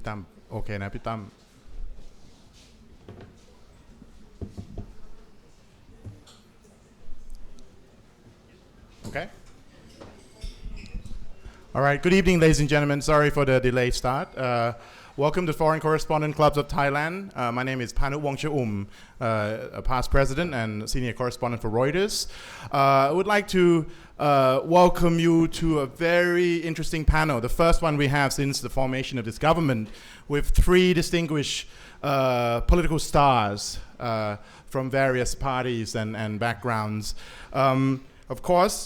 พี่ตั้มโอเคนะพี่ตั้ม Okay. All right. Good evening, ladies and gentlemen. Sorry for the delayed start. Welcome to Foreign Correspondent Clubs of Thailand. My name is Panu Wongchaum, a past president and senior correspondent for Reuters. I would like to welcome you to a very interesting panel, the first one we have since the formation of this government, with three distinguished political stars from various parties and backgrounds. Of course,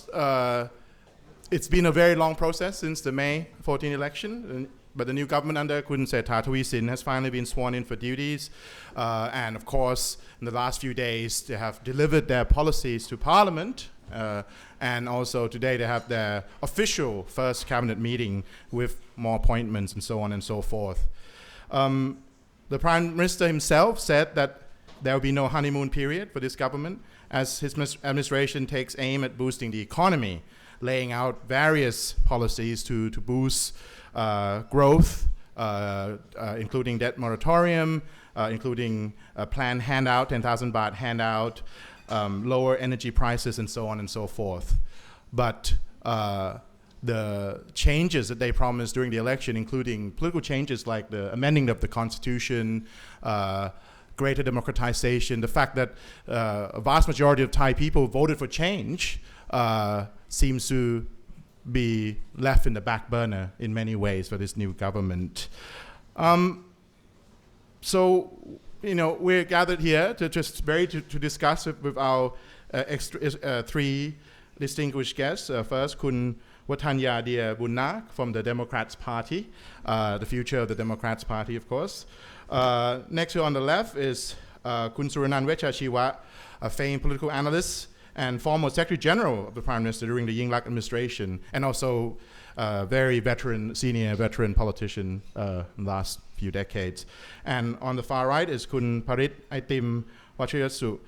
it's been a very long process since the May 14 election, but the new government under Khun Srettha Thavisin has finally been sworn in for duties. And of course, in the last few days, they have delivered their policies to Parliament. And also today they have their official first cabinet meeting with more appointments and so on and so forth. The Prime Minister himself said that there will be no honeymoon period for this government, as his administration takes aim at boosting the economy, laying out various policies to boost growth, including debt moratorium, including a planned handout, 10,000 baht handout, lower energy prices, and so on and so forth. But the changes that they promised during the election, including political changes like the amending of the constitution, greater democratization, the fact that a vast majority of Thai people voted for change, seems to be left in the back burner in many ways for this new government. So, we're gathered here to discuss with our three distinguished guests. First, Khun Wathanya Dia Bunnak from the Democrats Party, the future of the Democrats Party, of course. Next to on the left is Khun Suranan Wechachiwa, a famed political analyst and former Secretary General of the Prime Minister during the Yingluck administration, and also very senior veteran politician in the last few decades. And on the far right is Khun Parit Aitim Wachayasu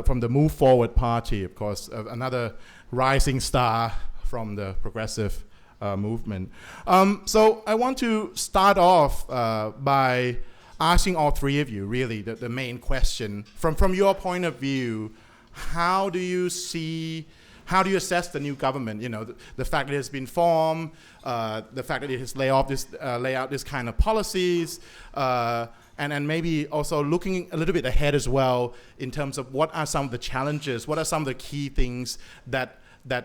from the Move Forward Party, of course, another rising star from the progressive movement. So I want to start off by asking all three of you, really, the main question. From your point of view, how do you assess the new government? The fact that it has been formed, the fact that it has lay out this kind of policies, and maybe also looking a little bit ahead as well in terms of what are some of the challenges, what are some of the key things that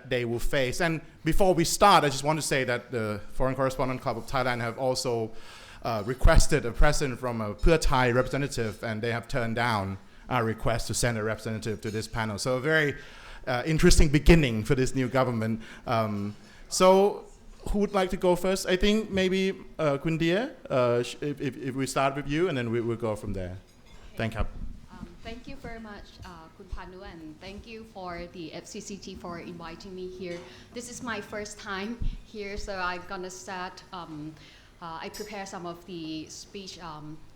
they will face. And before we start, I just want to say that the Foreign Correspondent Club of Thailand have also requested a presence from a Pheu Thai representative, and they have turned down our request to send a representative to this panel. So a very interesting beginning for this new government. So who would like to go first? I think maybe Khun Dia, if we start with you, and then we'll go from there. Thank you. Thank you very much, Khun Panu, and thank you for the FCCT for inviting me here. This is my first time here, so I'm gonna start. I prepare some of the speech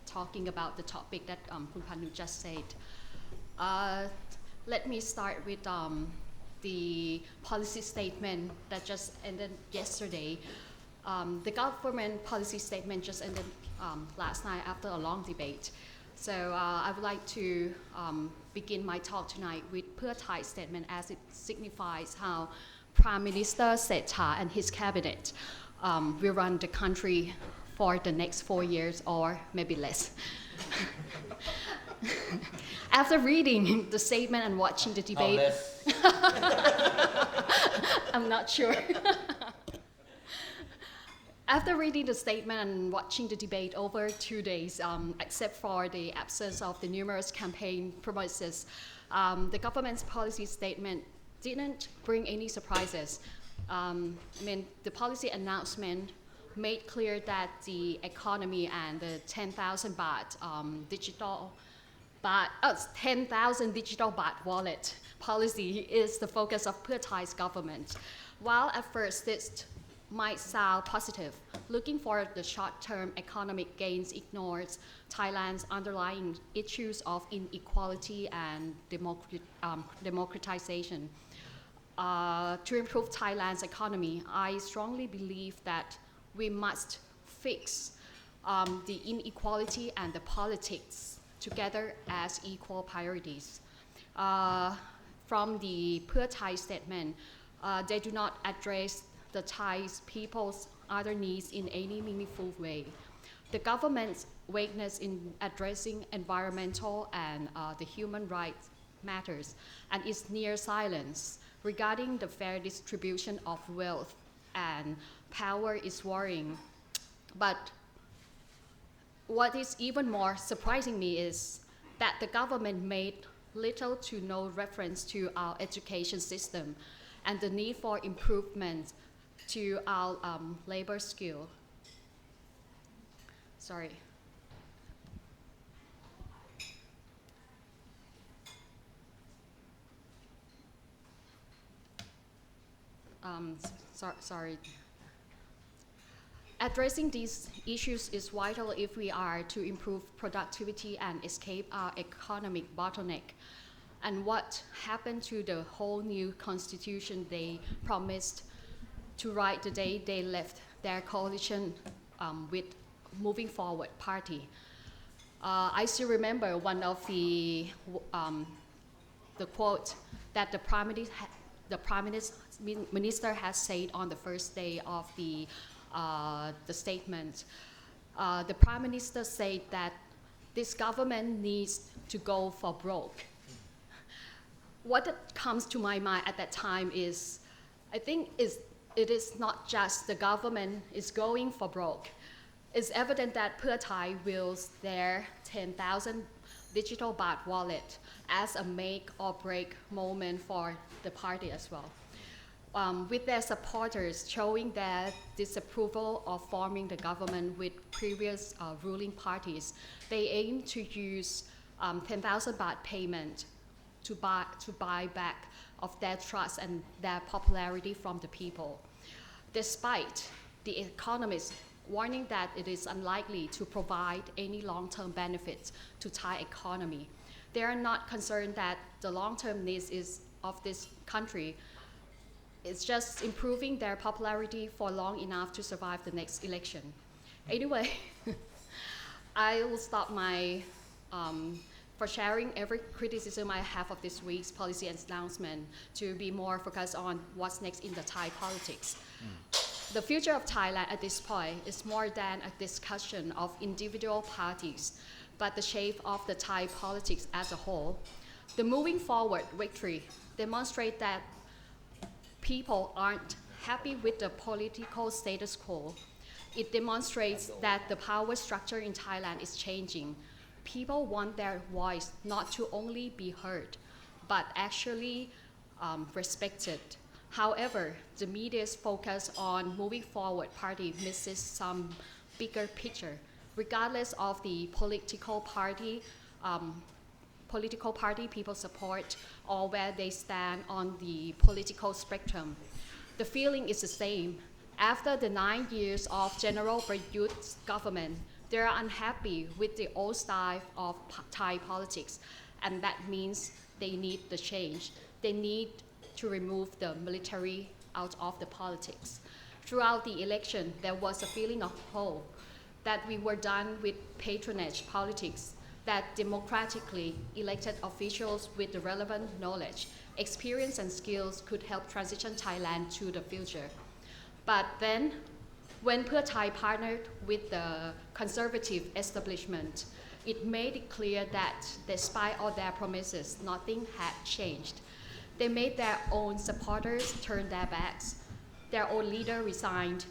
talking about the topic that Khun Panu just said. Let me start with the policy statement that just ended yesterday. The government policy statement just ended last night after a long debate. So I would like to begin my talk tonight with Pheu Thai statement, as it signifies how Prime Minister Srettha and his cabinet will run the country for the next 4 years or maybe less. After reading the statement and watching the debate, I'm not sure. After reading the statement and watching the debate over 2 days, except for the absence of the numerous campaign promises, the government's policy statement didn't bring any surprises. The policy announcement made clear that the economy and the 10,000 baht 10,000 digital baht wallet policy is the focus of Pheu Thai's government. While at first this might sound positive, looking for the short-term economic gains ignores Thailand's underlying issues of inequality and democratization. To improve Thailand's economy, I strongly believe that we must fix the inequality and the politics together as equal priorities. From the Pheu Thai statement, they do not address the Thai people's other needs in any meaningful way. The government's weakness in addressing environmental and the human rights matters, and its near silence regarding the fair distribution of wealth and power is worrying. But what is even more surprising me is that the government made little to no reference to our education system and the need for improvement to our labor skill. Sorry. Sorry. Addressing these issues is vital if we are to improve productivity and escape our economic bottleneck. And what happened to the whole new constitution they promised to write the day they left their coalition with Moving Forward Party? I still remember one of the quote that the Prime Minister has said on the first day of the statement. The Prime Minister said that this government needs to go for broke. What comes to my mind at that time is, I think it is not just the government is going for broke. It's evident that Pheu Thai wills their 10,000 digital baht wallet as a make or break moment for the party as well. With their supporters showing their disapproval of forming the government with previous ruling parties, they aim to use 10,000 baht payment to buy back of their trust and their popularity from the people. Despite the economists warning that it is unlikely to provide any long-term benefits to Thai economy, they are not concerned that the long-term needs of this country is just improving their popularity for long enough to survive the next election. Anyway, I will stop for sharing every criticism I have of this week's policy announcement to be more focused on what's next in the Thai politics. The future of Thailand at this point is more than a discussion of individual parties, but the shape of the Thai politics as a whole. The Moving Forward victory demonstrates that people aren't happy with the political status quo. It demonstrates that the power structure in Thailand is changing. People want their voice not to only be heard, but actually respected. However, the media's focus on Moving Forward Party misses some bigger picture. Regardless of the political party people support or where they stand on the political spectrum, the feeling is the same. After the 9 years of General Prayut's government, they are unhappy with the old style of Thai politics, and that means they need the change. They need to remove the military out of the politics. Throughout the election, there was a feeling of hope that we were done with patronage politics, that democratically elected officials with the relevant knowledge, experience and skills could help transition Thailand to the future. But then, when Pheu Thai partnered with the conservative establishment, it made it clear that despite all their promises, nothing had changed. They made their own supporters turn their backs. Their own leader resigned.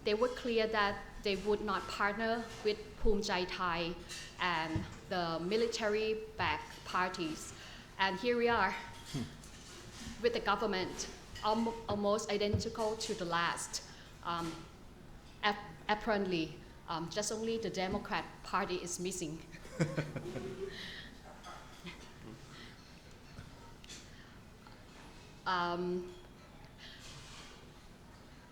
They were clear that they would not partner with Phum Jai Thai and the military-backed parties. And here we are with the government almost identical to the last. Apparently, just only the Democrat Party is missing.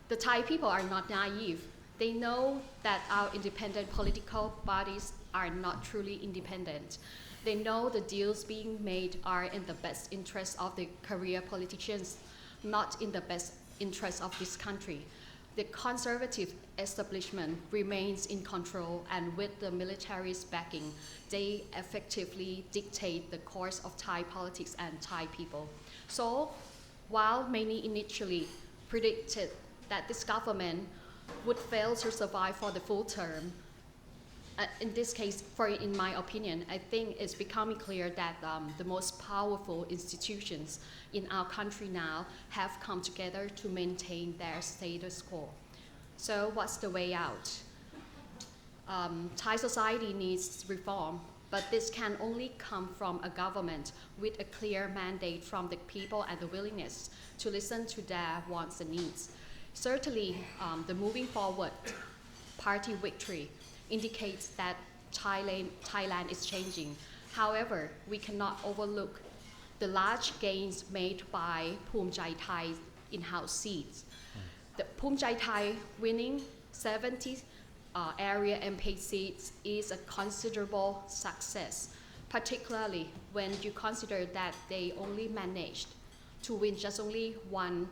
The Thai people are not naive. They know that our independent political bodies are not truly independent. They know the deals being made are in the best interest of the career politicians, not in the best interest of this country. the conservative establishment remains in control, and with the military's backing, they effectively dictate the course of Thai politics and Thai people. So, while many initially predicted that this government would fail to survive for the full term, in this case, in my opinion, I think it's becoming clear that the most powerful institutions in our country now have come together to maintain their status quo. So what's the way out? Thai society needs reform, but this can only come from a government with a clear mandate from the people and the willingness to listen to their wants and needs. Certainly, the moving forward party victory indicates that Thailand is changing. However, we cannot overlook the large gains made by Phum Thai's in-house seats. The Phum Thai winning 70 area MP seats is a considerable success, particularly when you consider that they only managed to win just only one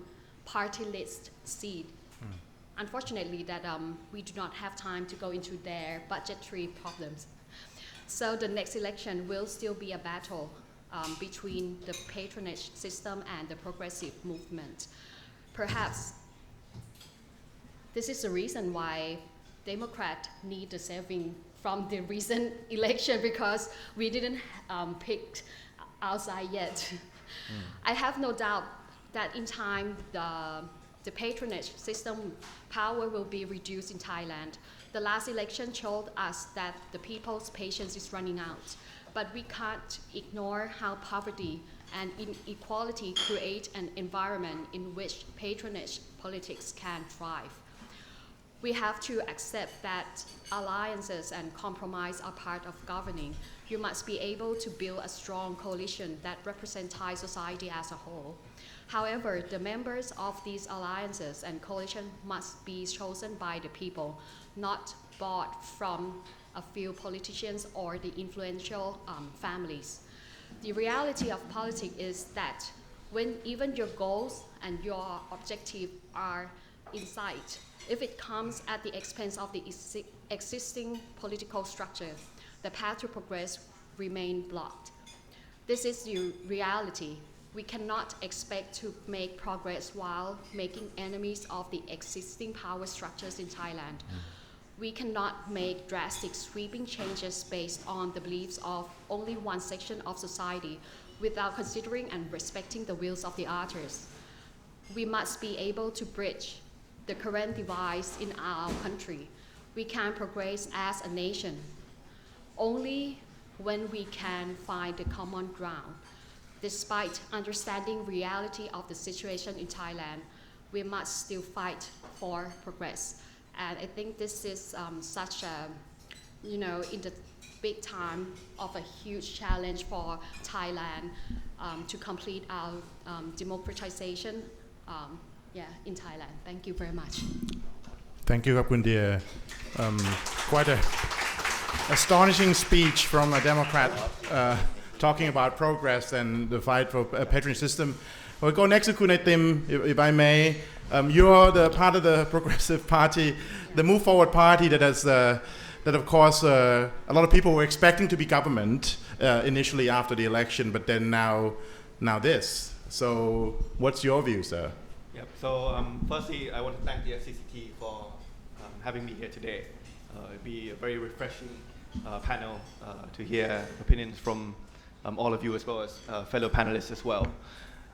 party list seat. Unfortunately, that we do not have time to go into their budgetary problems. So the next election will still be a battle between the patronage system and the progressive movement. Perhaps this is the reason why Democrats need the saving from the recent election, because we didn't pick outside yet. I have no doubt that in time the patronage system power will be reduced in Thailand. The last election showed us that the people's patience is running out, but we can't ignore how poverty and inequality create an environment in which patronage politics can thrive. We have to accept that alliances and compromise are part of governing. You must be able to build a strong coalition that represents Thai society as a whole. However, the members of these alliances and coalition must be chosen by the people, not bought from a few politicians or the influential families. The reality of politics is that when even your goals and your objectives are in sight, if it comes at the expense of the existing political structure, the path to progress remains blocked. This is the reality. We cannot expect to make progress while making enemies of the existing power structures in Thailand. We cannot make drastic sweeping changes based on the beliefs of only one section of society without considering and respecting the wills of the others. We must be able to bridge the current divides in our country. We can progress as a nation only when we can find the common ground. Despite understanding reality of the situation in Thailand, we must still fight for progress. And I think this is such a, in the big time of a huge challenge for Thailand to complete our democratization in Thailand. Thank you very much. Thank you, Khun Dear. Quite a astonishing speech from a Democrat talking about progress and the fight for a patronage system. We'll go next to Khun Aitim, if I may. You're the part of the Progressive Party, the Move Forward Party that has, that of course, a lot of people were expecting to be government initially after the election, but then now this. So what's your view, sir? Yep. So firstly, I want to thank the FCCT for having me here today. It'll be a very refreshing panel to hear opinions from all of you, as well as fellow panelists as well.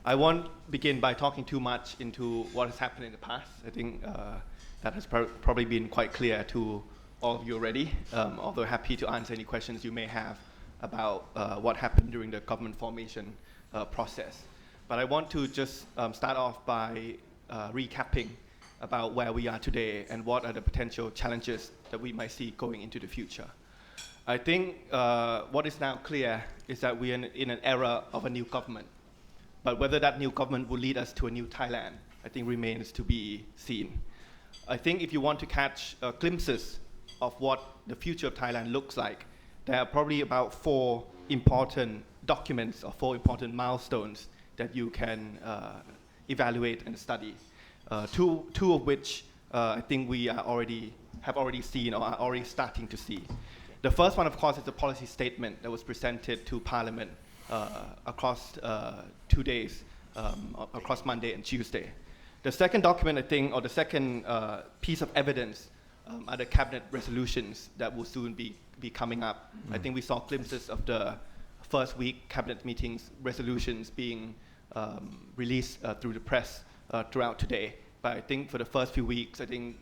I won't begin by talking too much into what has happened in the past. I think that has probably been quite clear to all of you already, although happy to answer any questions you may have about what happened during the government formation process. But I want to just start off by recapping about where we are today and what are the potential challenges that we might see going into the future. I think what is now clear is that we are in an era of a new government. But whether that new government will lead us to a new Thailand, I think remains to be seen. I think if you want to catch glimpses of what the future of Thailand looks like, there are probably about 4 important documents or 4 important milestones that you can evaluate and study. Two of which I think we have already seen or are already starting to see. The first one, of course, is the policy statement that was presented to Parliament across 2 days, across Monday and Tuesday. The second document, I think, or the second piece of evidence are the cabinet resolutions that will soon be coming up. I think we saw glimpses of the first week cabinet meetings resolutions being released through the press throughout today. But I think for the first few weeks, I think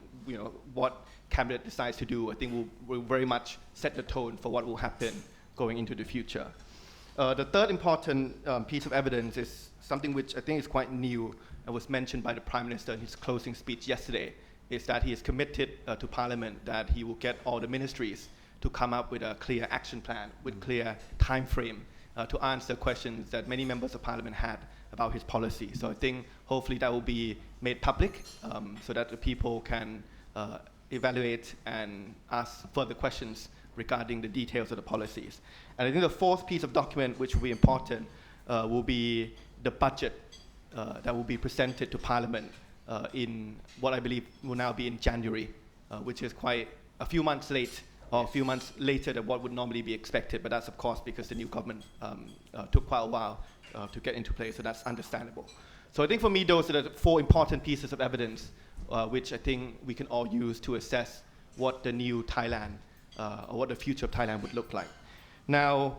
what cabinet decides to do, I think will very much set the tone for what will happen going into the future. The third important piece of evidence is something which I think is quite new and was mentioned by the Prime Minister in his closing speech yesterday, is that he is committed to Parliament that he will get all the ministries to come up with a clear action plan, with clear time frame to answer questions that many members of Parliament had about his policy. So I think hopefully that will be made public so that the people can evaluate and ask further questions regarding the details of the policies. And I think the fourth piece of document which will be important will be the budget that will be presented to Parliament in what I believe will now be in January, which is quite a few months late, or a few months later than what would normally be expected, but that's of course because the new government took quite a while to get into place, so that's understandable. So I think for me those are the four important pieces of evidence which I think we can all use to assess what the new Thailand or what the future of Thailand would look like. Now,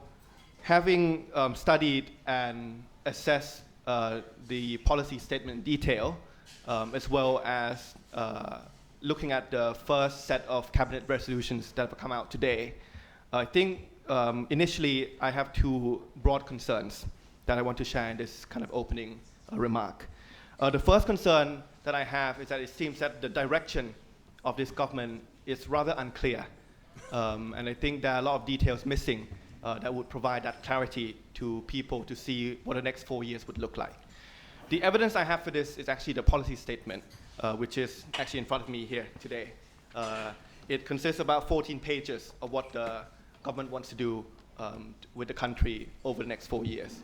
having studied and assessed the policy statement in detail, as well as looking at the first set of cabinet resolutions that have come out today, I think initially I have two broad concerns that I want to share in this kind of opening remark. The first concern that I have is that it seems that the direction of this government is rather unclear. And I think there are a lot of details missing that would provide that clarity to people to see what the next 4 years would look like. The evidence I have for this is actually the policy statement, which is actually in front of me here today. It consists of about 14 pages of what the government wants to do with the country over the next 4 years.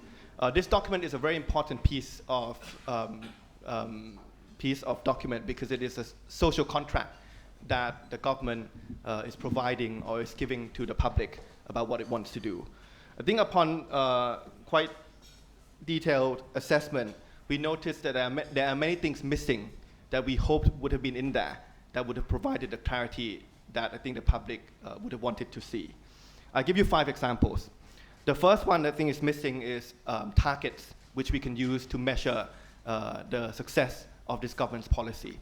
This document is a very important piece of document because it is a social contract that the government is providing or is giving to the public about what it wants to do. I think upon quite detailed assessment, we noticed that there are many things missing that we hoped would have been in there that would have provided the clarity that I think the public would have wanted to see. I'll give you 5 examples. The first one I think is missing is targets which we can use to measure the success of this government's policy.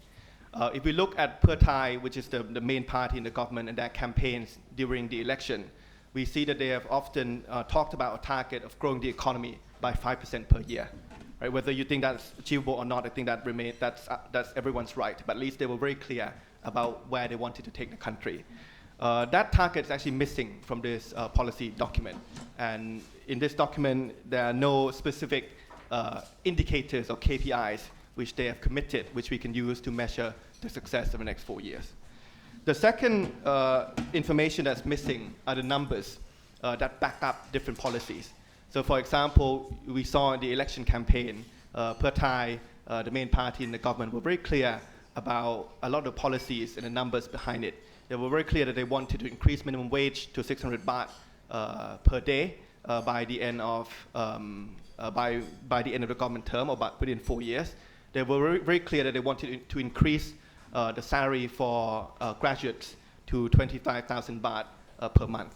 If we look at Pheu Thai, which is the main party in the government and their campaigns during the election, we see that they have often talked about a target of growing the economy by 5% per year. Right? Whether you think that's achievable or not, I think that's everyone's right. But at least they were very clear about where they wanted to take the country. That target is actually missing from this policy document. And in this document, there are no specific indicators or KPIs which they have committed, which we can use to measure the success of the next 4 years. The second information that's missing are the numbers that back up different policies. So for example, we saw in the election campaign, Pheu Thai, the main party in the government, were very clear about a lot of policies and the numbers behind it. They were very clear that they wanted to increase minimum wage to 600 baht per day by the end of the government term, or within 4 years. They were very, very clear that they wanted to increase the salary for graduates to 25,000 baht per month.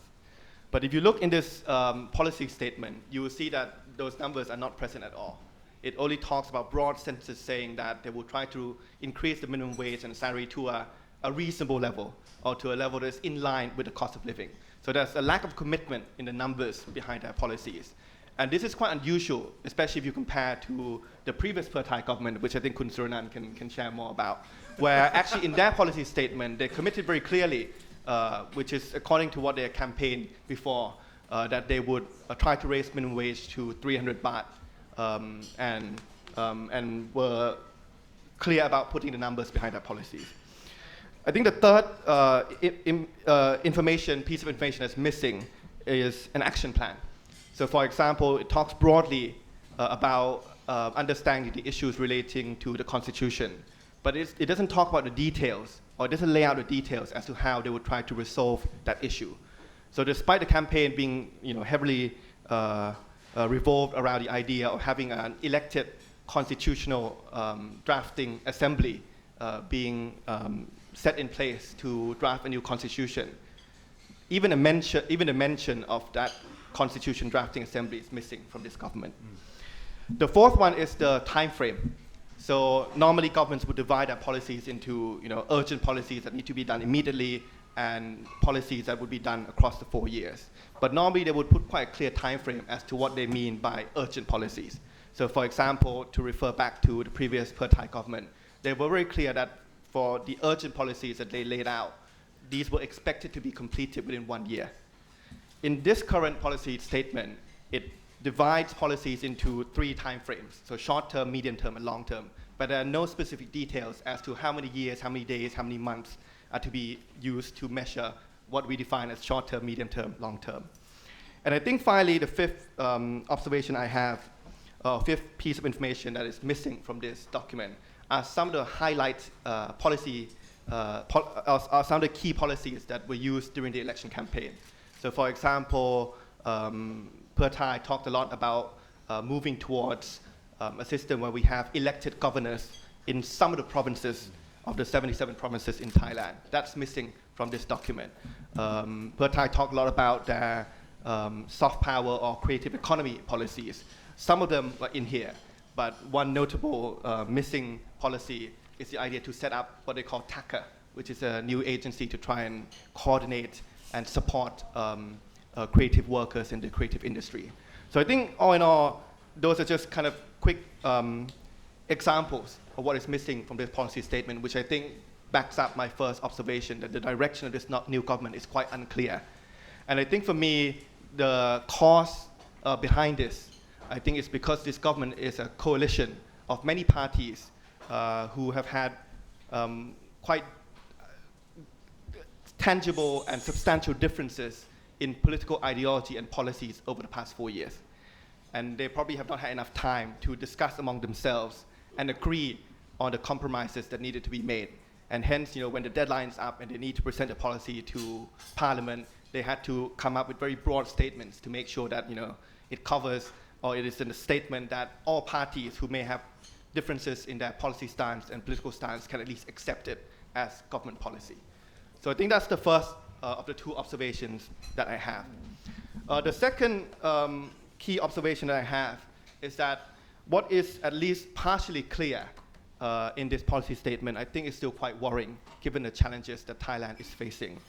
But if you look in this policy statement, you will see that those numbers are not present at all. It only talks about broad sentences saying that they will try to increase the minimum wage and salary to a reasonable level, or to a level that's in line with the cost of living. So there's a lack of commitment in the numbers behind their policies. And this is quite unusual, especially if you compare to the previous Pheu Thai government, which I think Khun Suranan can share more about, where actually in their policy statement, they committed very clearly, which is according to what they campaigned before, that they would try to raise minimum wage to 300 baht, and were clear about putting the numbers behind their policies. I think the third piece of information that's missing is an action plan. So for example, it talks broadly about understanding the issues relating to the constitution, but it doesn't talk about the details, or it doesn't lay out the details as to how they would try to resolve that issue. So despite the campaign being heavily revolved around the idea of having an elected constitutional drafting assembly being set in place to draft a new constitution, even the mention of that constitution drafting assembly is missing from this government. The fourth one is the time frame. So normally governments would divide their policies into urgent policies that need to be done immediately and policies that would be done across the 4 years. But normally they would put quite a clear time frame as to what they mean by urgent policies. So for example, to refer back to the previous Pheu Thai government, they were very clear that for the urgent policies that they laid out, these were expected to be completed within 1 year. In this current policy statement, it divides policies into 3 time frames, so short term, medium term, and long term. But there are no specific details as to how many years, how many days, how many months are to be used to measure what we define as short term, medium term, long term. And I think finally, the fifth observation I have, fifth piece of information that is missing from this document are some of the highlight policy, are some of the key policies that were used during the election campaign. So for example, Pheu Thai talked a lot about moving towards a system where we have elected governors in some of the provinces of the 77 provinces in Thailand. That's missing from this document. Pheu Thai talked a lot about their soft power or creative economy policies. Some of them are in here, but one notable missing policy is the idea to set up what they call TACA, which is a new agency to try and coordinate and support creative workers in the creative industry. So I think all in all, those are just kind of quick examples of what is missing from this policy statement, which I think backs up my first observation that the direction of this new government is quite unclear. And I think for me, the cause behind this, I think it's because this government is a coalition of many parties who have had quite tangible and substantial differences in political ideology and policies over the past 4 years. And they probably have not had enough time to discuss among themselves and agree on the compromises that needed to be made. And hence, when the deadline's up and they need to present a policy to Parliament, they had to come up with very broad statements to make sure that it covers, or it is in a statement that all parties who may have differences in their policy stance and political stance can at least accept it as government policy. So I think that's the first of the 2 observations that I have. The second key observation that I have is that what is at least partially clear in this policy statement, I think is still quite worrying given the challenges that Thailand is facing.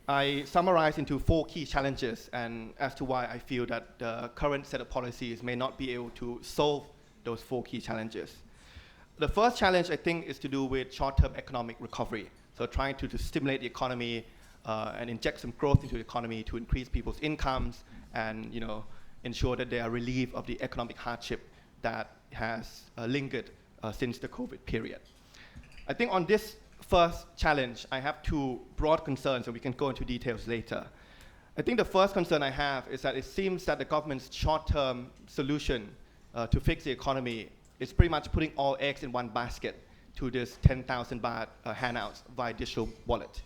I summarize into 4 key challenges and as to why I feel that the current set of policies may not be able to solve those 4 key challenges. The first challenge, I think, is to do with short-term economic recovery. So trying to stimulate the economy and inject some growth into the economy to increase people's incomes and ensure that they are relieved of the economic hardship that has lingered since the COVID period. I think on this first challenge, I have 2 broad concerns, and we can go into details later. I think the first concern I have is that it seems that the government's short-term solution to fix the economy is pretty much putting all eggs in one basket to this 10,000 baht handouts via digital wallet.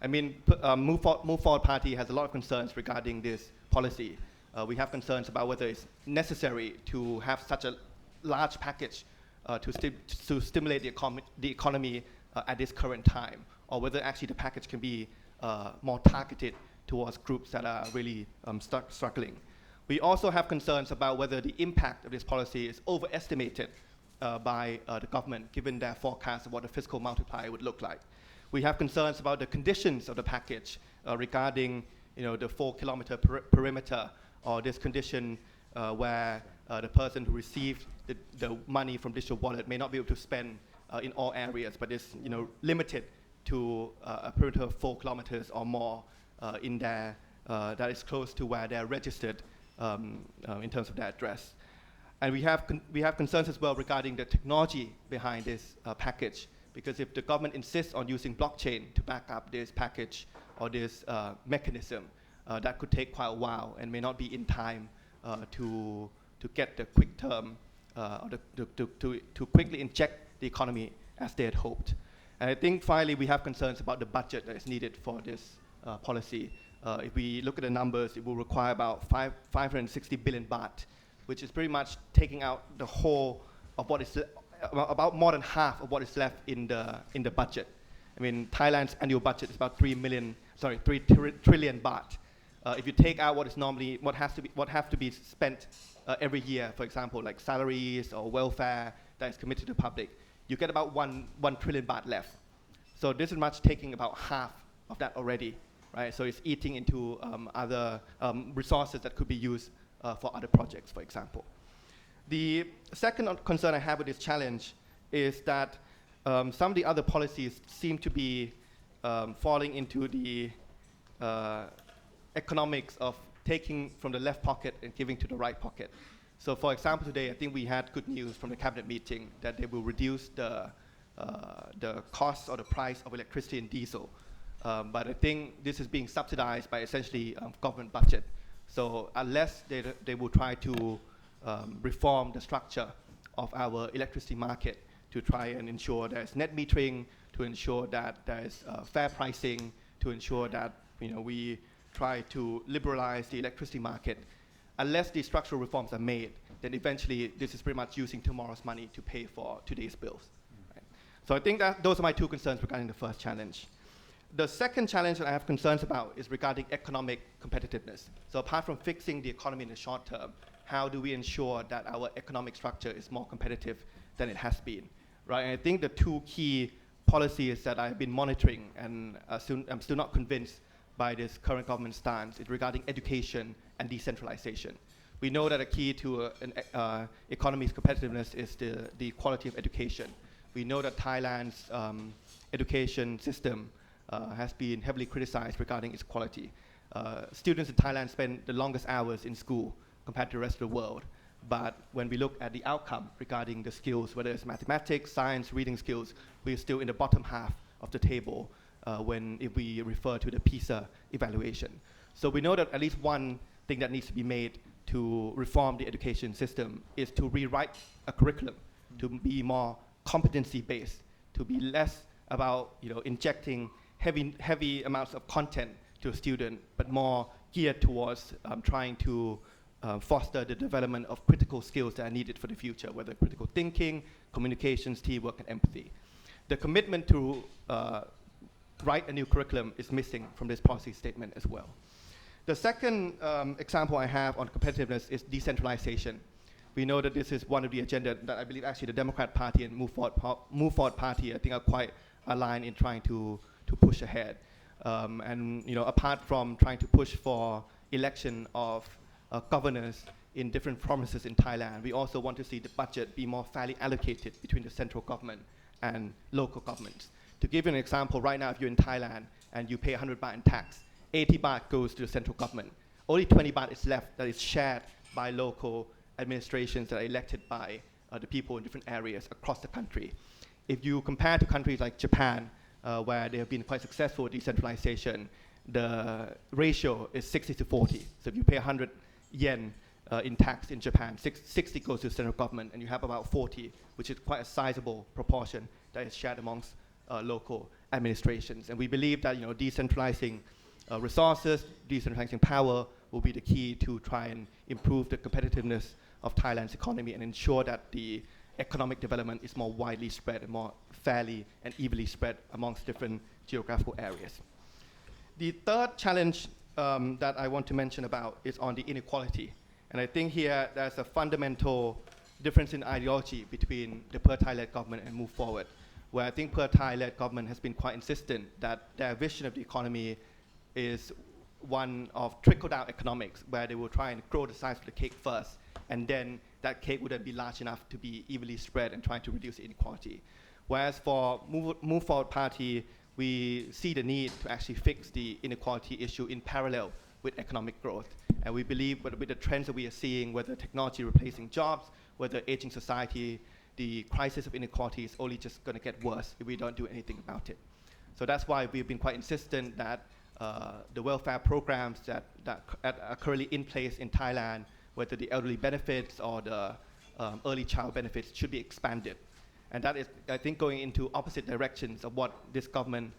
I mean, Move Forward Party has a lot of concerns regarding this policy. We have concerns about whether it's necessary to have such a large package to stimulate the economy at this current time, or whether actually the package can be more targeted towards groups that are really struggling. We also have concerns about whether the impact of this policy is overestimated by the government, given their forecast of what the fiscal multiplier would look like. We have concerns about the conditions of the package regarding the 4-kilometer perimeter, or this condition where the person who received the money from digital wallet may not be able to spend in all areas, but is limited to a perimeter of 4 kilometers or more in there that is close to where they're registered in terms of their address. And we have concerns as well regarding the technology behind this package, because if the government insists on using blockchain to back up this package or this mechanism, that could take quite a while and may not be in time to get the quick term or to quickly inject the economy as they had hoped. And I think finally we have concerns about the budget that is needed for this policy. If we look at the numbers, it will require about 560 billion baht, which is pretty much taking out the whole of what is about more than half of what is left in the budget. I mean, Thailand's annual budget is about 3 trillion baht. If you take out what is normally what have to be spent every year, for example, like salaries or welfare that is committed to the public, you get about 1 trillion baht left. So this is much taking about half of that already, right? So it's eating into other resources that could be used for other projects, for example. The second concern I have with this challenge is that some of the other policies seem to be falling into the economics of taking from the left pocket and giving to the right pocket. So for example, today I think we had good news from the cabinet meeting that they will reduce the cost or the price of electricity and diesel. But I think this is being subsidized by essentially government budget. So unless they will try to reform the structure of our electricity market to try and ensure there's net metering, to ensure that there's fair pricing, to ensure that we try to liberalize the electricity market. Unless these structural reforms are made, then eventually this is pretty much using tomorrow's money to pay for today's bills. Right? So I think that those are my two concerns regarding the first challenge. The second challenge that I have concerns about is regarding economic competitiveness. So apart from fixing the economy in the short term, how do we ensure that our economic structure is more competitive than it has been? Right? And I think the two key policies that I've been monitoring, and I'm still not convinced by this current government stance, is regarding education and decentralization. We know that a key to an economy's competitiveness is the quality of education. We know that Thailand's education system has been heavily criticized regarding its quality. Students in Thailand spend the longest hours in school compared to the rest of the world. But when we look at the outcome regarding the skills, whether it's mathematics, science, reading skills, we're still in the bottom half of the table if we refer to the PISA evaluation. So we know that at least one thing that needs to be made to reform the education system is to rewrite a curriculum to be more competency-based, to be less about injecting heavy amounts of content to a student, but more geared towards trying to foster the development of critical skills that are needed for the future, whether critical thinking, communications, teamwork, and empathy. The commitment to write a new curriculum is missing from this policy statement as well. The second example I have on competitiveness is decentralization. We know that this is one of the agenda that I believe actually the Democrat Party and Move Forward Party I think are quite aligned in trying to push ahead. Apart from trying to push for election of governors in different provinces in Thailand, we also want to see the budget be more fairly allocated between the central government and local governments. To give you an example, right now if you're in Thailand and you pay 100 baht in tax, 80 baht goes to the central government. Only 20 baht is left that is shared by local administrations that are elected by the people in different areas across the country. If you compare to countries like Japan, where they have been quite successful with decentralization, the ratio is 60-40. So if you pay 100 yen in tax in Japan, 60 goes to the central government, and you have about 40, which is quite a sizable proportion that is shared amongst local administrations. And we believe that decentralizing resources, decentralizing power will be the key to try and improve the competitiveness of Thailand's economy and ensure that the economic development is more widely spread and more fairly and evenly spread amongst different geographical areas. The third challenge that I want to mention about is on the inequality. And I think here there's a fundamental difference in ideology between the Pheu Thai-led government and Move Forward, where I think Pheu Thai-led government has been quite insistent that their vision of the economy is one of trickle-down economics, where they will try and grow the size of the cake first, and then that cake would then be large enough to be evenly spread and trying to reduce inequality. Whereas for Move Forward Party, we see the need to actually fix the inequality issue in parallel with economic growth. And we believe with the trends that we are seeing, whether technology replacing jobs, whether aging society, the crisis of inequality is only just going to get worse if we don't do anything about it. So that's why we've been quite insistent that the welfare programs that are currently in place in Thailand, whether the elderly benefits or the early child benefits, should be expanded. And that is, I think, going into opposite directions of what this government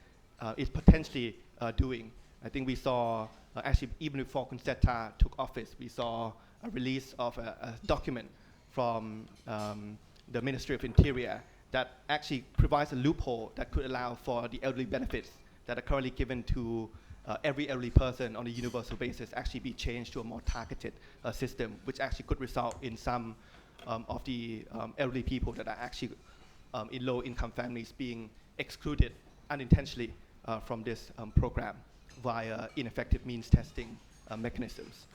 is potentially doing. I think we saw, actually, even before Kun Srettha took office, we saw a release of a document from the Ministry of Interior that actually provides a loophole that could allow for the elderly benefits that are currently given to every elderly person on a universal basis actually be changed to a more targeted system, which actually could result in some of the elderly people that are actually in low-income families being excluded unintentionally from this program via ineffective means testing mechanisms.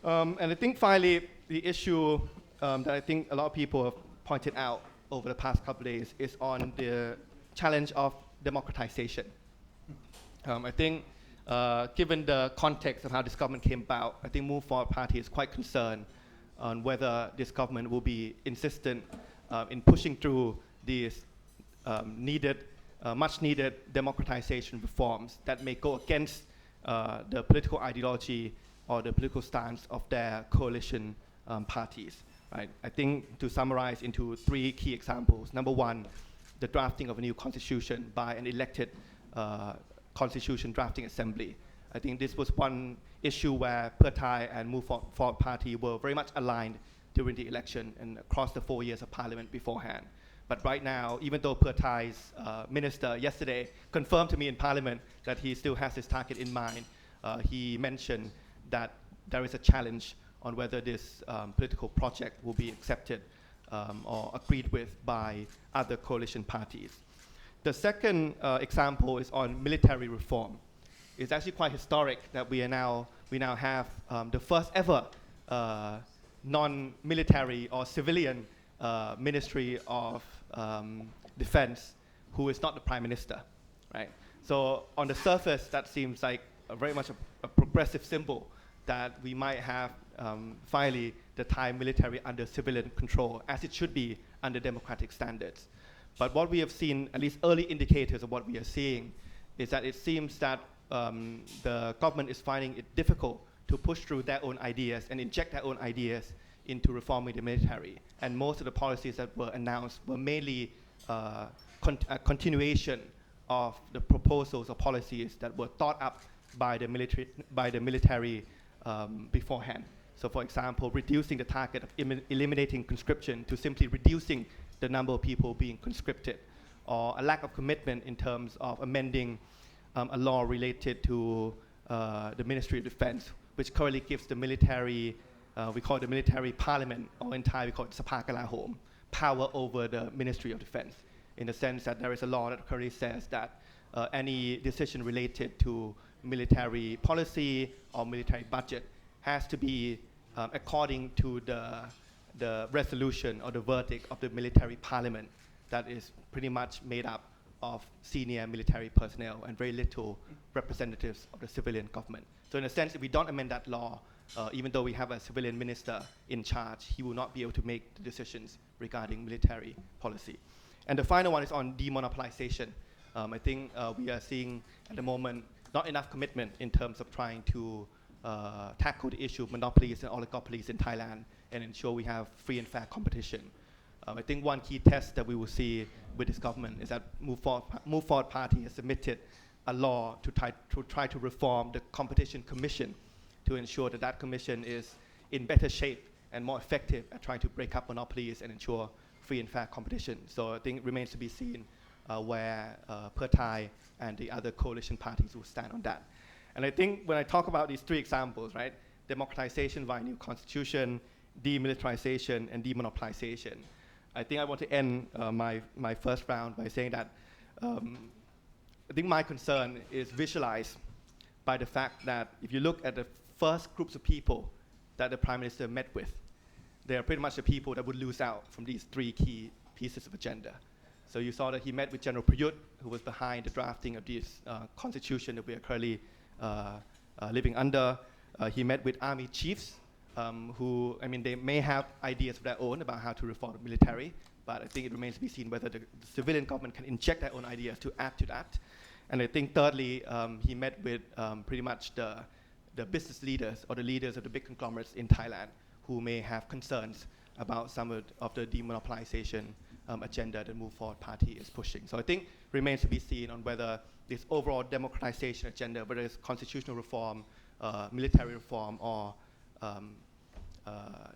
And I think finally, the issue that I think a lot of people have pointed out over the past couple of days is on the challenge of democratization. I think given the context of how this government came about, I think Move Forward Party is quite concerned on whether this government will be insistent in pushing through these much needed democratization reforms that may go against the political ideology or the political stance of their coalition parties. Right? I think to summarize into 3 key examples. Number 1, the drafting of a new constitution by an elected constitution drafting assembly. I think this was one issue where Pheu Thai and Move Forward Party were very much aligned during the election and across the 4 years of parliament beforehand. But right now, even though Pheu Thai's minister yesterday confirmed to me in parliament that he still has his target in mind, he mentioned that there is a challenge on whether this political project will be accepted or agreed with by other coalition parties. The second example is on military reform. It's actually quite historic that we now have the first ever non-military or civilian Ministry of Defense who is not the Prime Minister, right? So on the surface, that seems like very much a progressive symbol that we might have finally the Thai military under civilian control, as it should be under democratic standards. But what we have seen, at least early indicators of what we are seeing, is that it seems that the government is finding it difficult to push through their own ideas and inject their own ideas into reforming the military. And most of the policies that were announced were mainly a continuation of the proposals or policies that were thought up by the military beforehand. So for example, reducing the target of eliminating conscription to simply reducing the number of people being conscripted, or a lack of commitment in terms of amending a law related to the Ministry of Defense, which currently gives the military, we call it the military parliament, or in Thai we call it Sapa Kalahom, power over the Ministry of Defense, in the sense that there is a law that currently says that any decision related to military policy or military budget has to be according to the resolution or the verdict of the military parliament that is pretty much made up of senior military personnel and very little representatives of the civilian government. So in a sense, if we don't amend that law, even though we have a civilian minister in charge, he will not be able to make the decisions regarding military policy. And the final one is on demonopolization. I think we are seeing at the moment not enough commitment in terms of trying to tackle the issue of monopolies and oligopolies in Thailand and ensure we have free and fair competition. I think one key test that we will see with this government is that Move Forward Party has submitted a law to try to reform the Competition Commission to ensure that that commission is in better shape and more effective at trying to break up monopolies and ensure free and fair competition. So I think it remains to be seen where Pheu Thai and the other coalition parties will stand on that. And I think when I talk about these 3 examples, right, democratization via new constitution, demilitarization, and demonopolization, I think I want to end my first round by saying that I think my concern is visualized by the fact that if you look at the first groups of people that the Prime Minister met with, they are pretty much the people that would lose out from these 3 key pieces of agenda. So you saw that he met with General Prayut, who was behind the drafting of this constitution that we are currently living under. He met with army chiefs, who, I mean, they may have ideas of their own about how to reform the military, but I think it remains to be seen whether the civilian government can inject their own ideas to add to that. And I think thirdly, he met with pretty much the business leaders or the leaders of the big conglomerates in Thailand who may have concerns about some of the demonopolization agenda the Move Forward Party is pushing. So I think remains to be seen on whether this overall democratization agenda, whether it's constitutional reform, military reform, or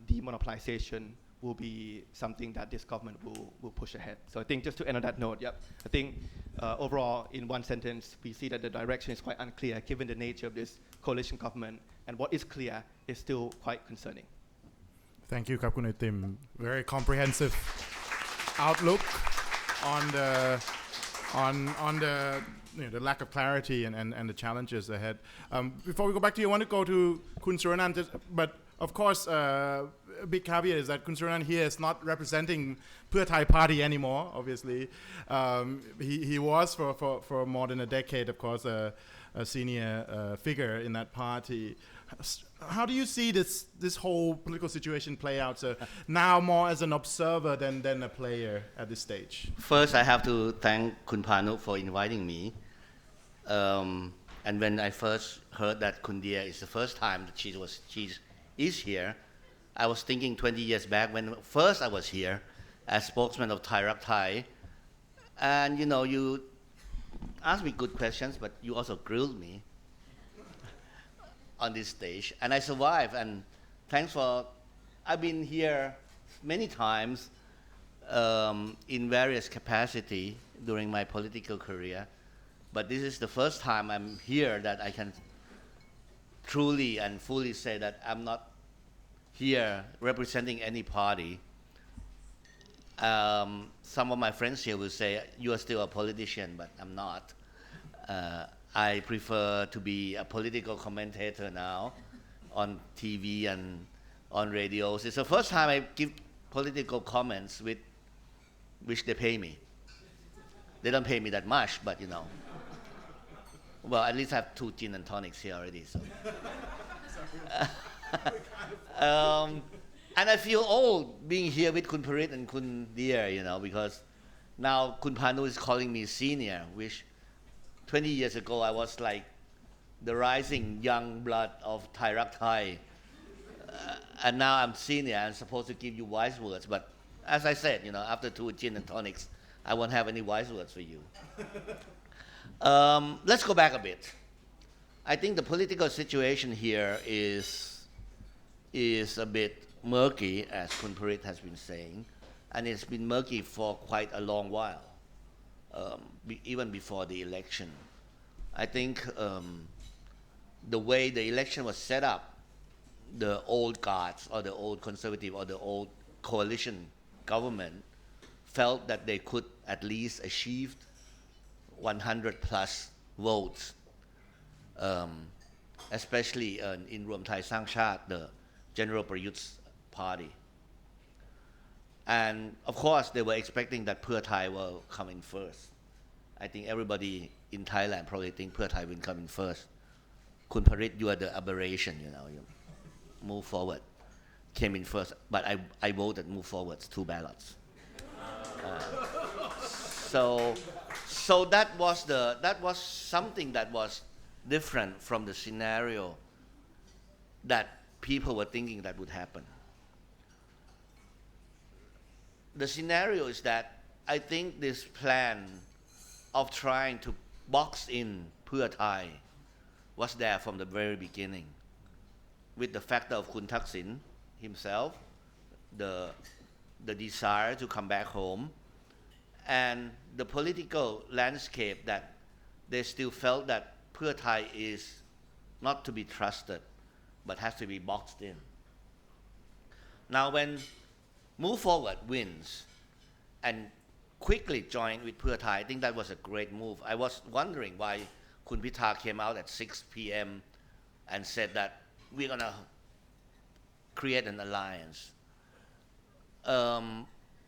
demonopolization, will be something that this government will push ahead. So I think just to end on that note, yep, I think overall, in one sentence, we see that the direction is quite unclear given the nature of this coalition government, and what is clear is still quite concerning. Thank you, Kap Kun Itim. Very comprehensive outlook on the lack of clarity and the challenges ahead. Before we go back to you, I want to go to Kun Suranan, but of course, a big caveat is that Kun Suranan here is not representing Pheu Thai party anymore, obviously. He was for more than a decade, of course, a senior figure in that party. How do you see this whole political situation play out? So now more as an observer than a player at this stage. First, I have to thank Kun Panu for inviting me. And when I first heard that Kun Dia is the first time that she is here, I was thinking 20 years back when first I was here as spokesman of Thai Rak Thai. And you asked me good questions, but you also grilled me on this stage. And I survived, and I've been here many times in various capacity during my political career. But this is the first time I'm here that I can truly and fully say that I'm not here representing any party. Some of my friends here will say, you are still a politician, but I'm not. I prefer to be a political commentator now on TV and on radios. It's the first time I give political comments with which they pay me. They don't pay me that much, but Well, at least I have 2 gin and tonics here already. So. And I feel old being here with Kun Parit and Kun Dia, because now Kun Panu is calling me senior, which 20 years ago I was like the rising young blood of Thai Rak Thai. And now I'm senior, I'm supposed to give you wise words. But as I said, after 2 gin and tonics, I won't have any wise words for you. Let's go back a bit. I think the political situation here is a bit murky, as Kun Parit has been saying, and it's been murky for quite a long while, even before the election. I think the way the election was set up, the old guards or the old conservative or the old coalition government felt that they could at least achieve 100 plus votes, especially in Ruam Thai Sang Chat, the General Prayut's party. And of course, they were expecting that Pheu Thai will come in first. I think everybody in Thailand probably think Pheu Thai will come in first. Kun Parit, you are the aberration, you move forward, came in first, but I voted move forward, 2 ballots. So that was something that was different from the scenario that people were thinking that would happen. The scenario is that I think this plan of trying to box in Pheu Thai was there from the very beginning, with the factor of Kun Thaksin himself, the desire to come back home, and the political landscape that they still felt that Pheu Thai is not to be trusted, but has to be boxed in. Now when Move Forward wins and quickly joined with Pheu Thai, I think that was a great move. I was wondering why Kun Pitha came out at 6 p.m. and said that we're going to create an alliance.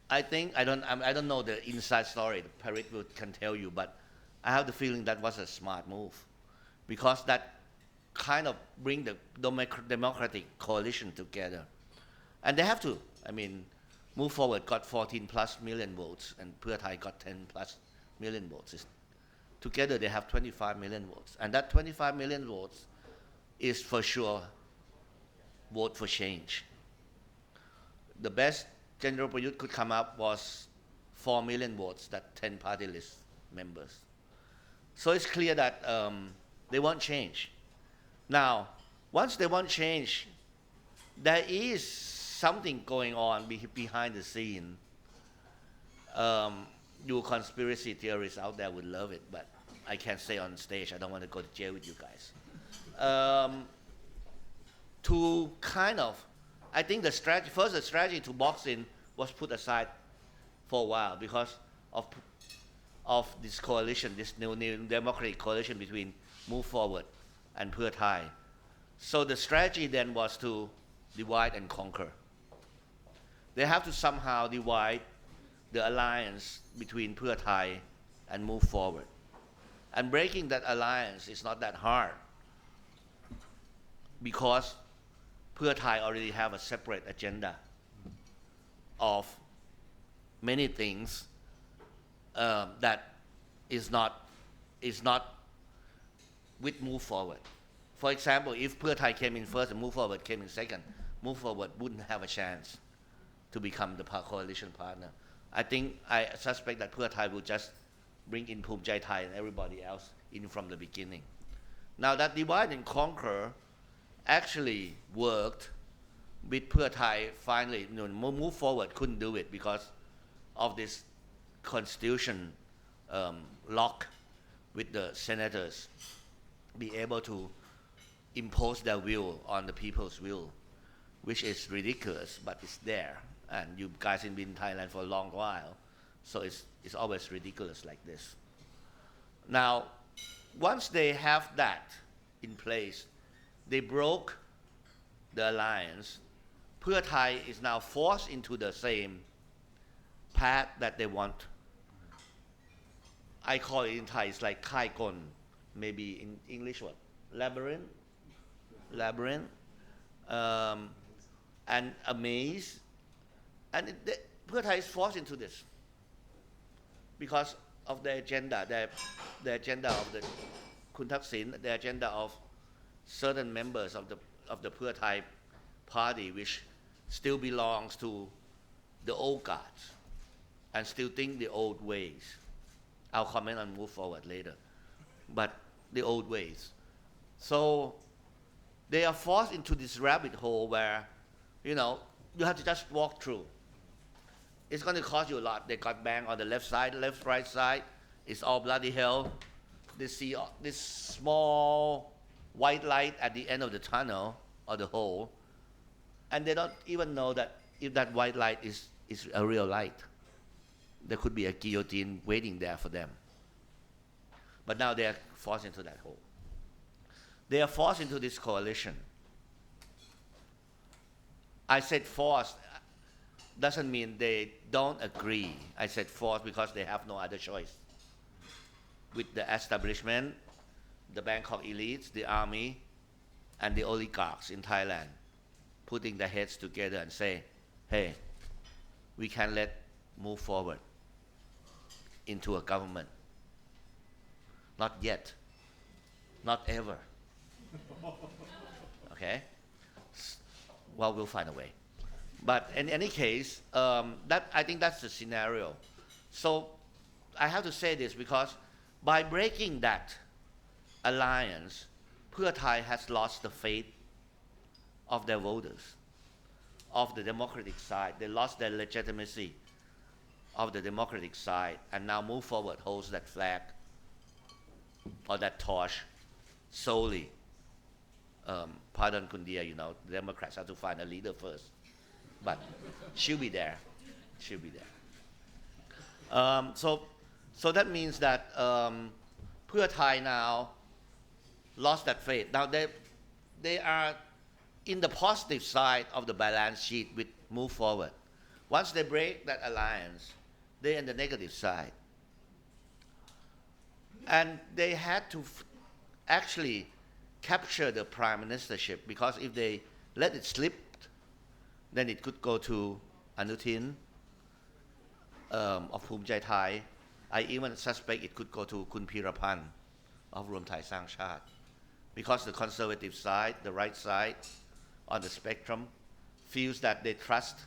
I think, I don't know the inside story, Parit can tell you, but I have the feeling that was a smart move, because that kind of bring the democratic coalition together. And they have to. Move Forward got 14 plus million votes, and Pheu Thai got 10 plus million votes. Together they have 25 million votes. And that 25 million votes is for sure vote for change. The best General Prayut could come up was 4 million votes, that 10 party list members. So it's clear that they want change. Now, once they want change, there is something going on behind the scene. You conspiracy theorists out there would love it, but I can't say on stage. I don't want to go to jail with you guys. To kind of, I think the strategy to box in was put aside for a while because of this coalition, this new democratic coalition between Move Forward and Pheu Thai. So the strategy then was to divide and conquer. They have to somehow divide the alliance between Pheu Thai and Move Forward. And breaking that alliance is not that hard because Pheu Thai already have a separate agenda of many things that is not with Move Forward. For example, if Pheu Thai came in first and Move Forward came in second, Move Forward wouldn't have a chance to become the coalition partner. I suspect that Pheu Thai will just bring in Phum Jai Thai and everybody else in from the beginning. Now that divide and conquer actually worked with Pheu Thai finally. Move Forward couldn't do it because of this constitution lock with the senators be able to impose their will on the people's will, which is ridiculous, but it's there. And you guys have been in Thailand for a long while, so it's always ridiculous like this. Now, once they have that in place, they broke the alliance. Pheu Thai is now forced into the same path that they want. I call it in Thai, it's like Khai Kon, maybe in English what? Labyrinth, and a maze. And Pheu Thai is forced into this because of the agenda, the agenda of the Kun Thaksin, the agenda of certain members of the Pheu Thai party, which still belongs to the old guards and still think the old ways. I'll comment on Move Forward later, but the old ways. So they are forced into this rabbit hole where, you have to just walk through. It's going to cost you a lot. They got banged on the left side, right side. It's all bloody hell. They see this small white light at the end of the tunnel or the hole, and they don't even know that if that white light is a real light. There could be a guillotine waiting there for them. But now they are forced into that hole. They are forced into this coalition. I said forced doesn't mean they don't agree. I said forced because they have no other choice. With the establishment, the Bangkok elites, the army, and the oligarchs in Thailand putting their heads together and say, hey, we can let Move Forward into a government. Not yet. Not ever. Okay? Well, we'll find a way. But in any case, I think that's the scenario. So I have to say this because by breaking that alliance, Pheu Thai has lost the faith of their voters, of the democratic side. They lost their legitimacy of the democratic side, and now Move Forward holds that flag or that torch solely. Pardon Kundia, the Democrats have to find a leader first. But she'll be there. She'll be there. So that means that Pheu Thai now lost that faith. Now they are in the positive side of the balance sheet with Move Forward. Once they break that alliance, they're in the negative side. And they had to actually capture the prime ministership because if they let it slip, then it could go to Anutin of Phum Jai Thai. I even suspect it could go to Kun Pirapan of Rwam Thai Sang Chat. Because the conservative side, the right side on the spectrum, feels that they trust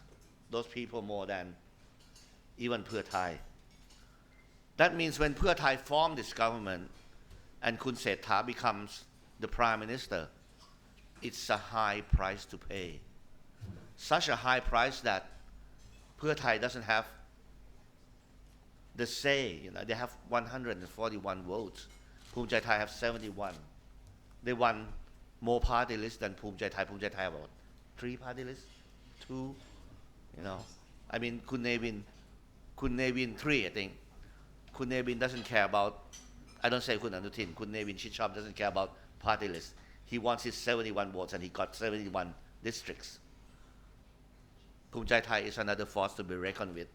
those people more than even Pheu Thai. That means when Pheu Thai formed this government and Kun Srettha becomes the Prime Minister, it's a high price to pay. Such a high price that Pheu Thai doesn't have the say. They have 141 votes. Phum Jai Thai have 71. They won more party lists than Phum Jai Thai. Phum Jai Thai about 3 party lists, 2. I mean, Kun Nevin 3, I think. Kun Nevin doesn't care about. I don't say Kun Anutin. Kun Nevin Chichop doesn't care about party lists. He wants his 71 votes, and he got 71 districts. Phum Jai Thai is another force to be reckoned with,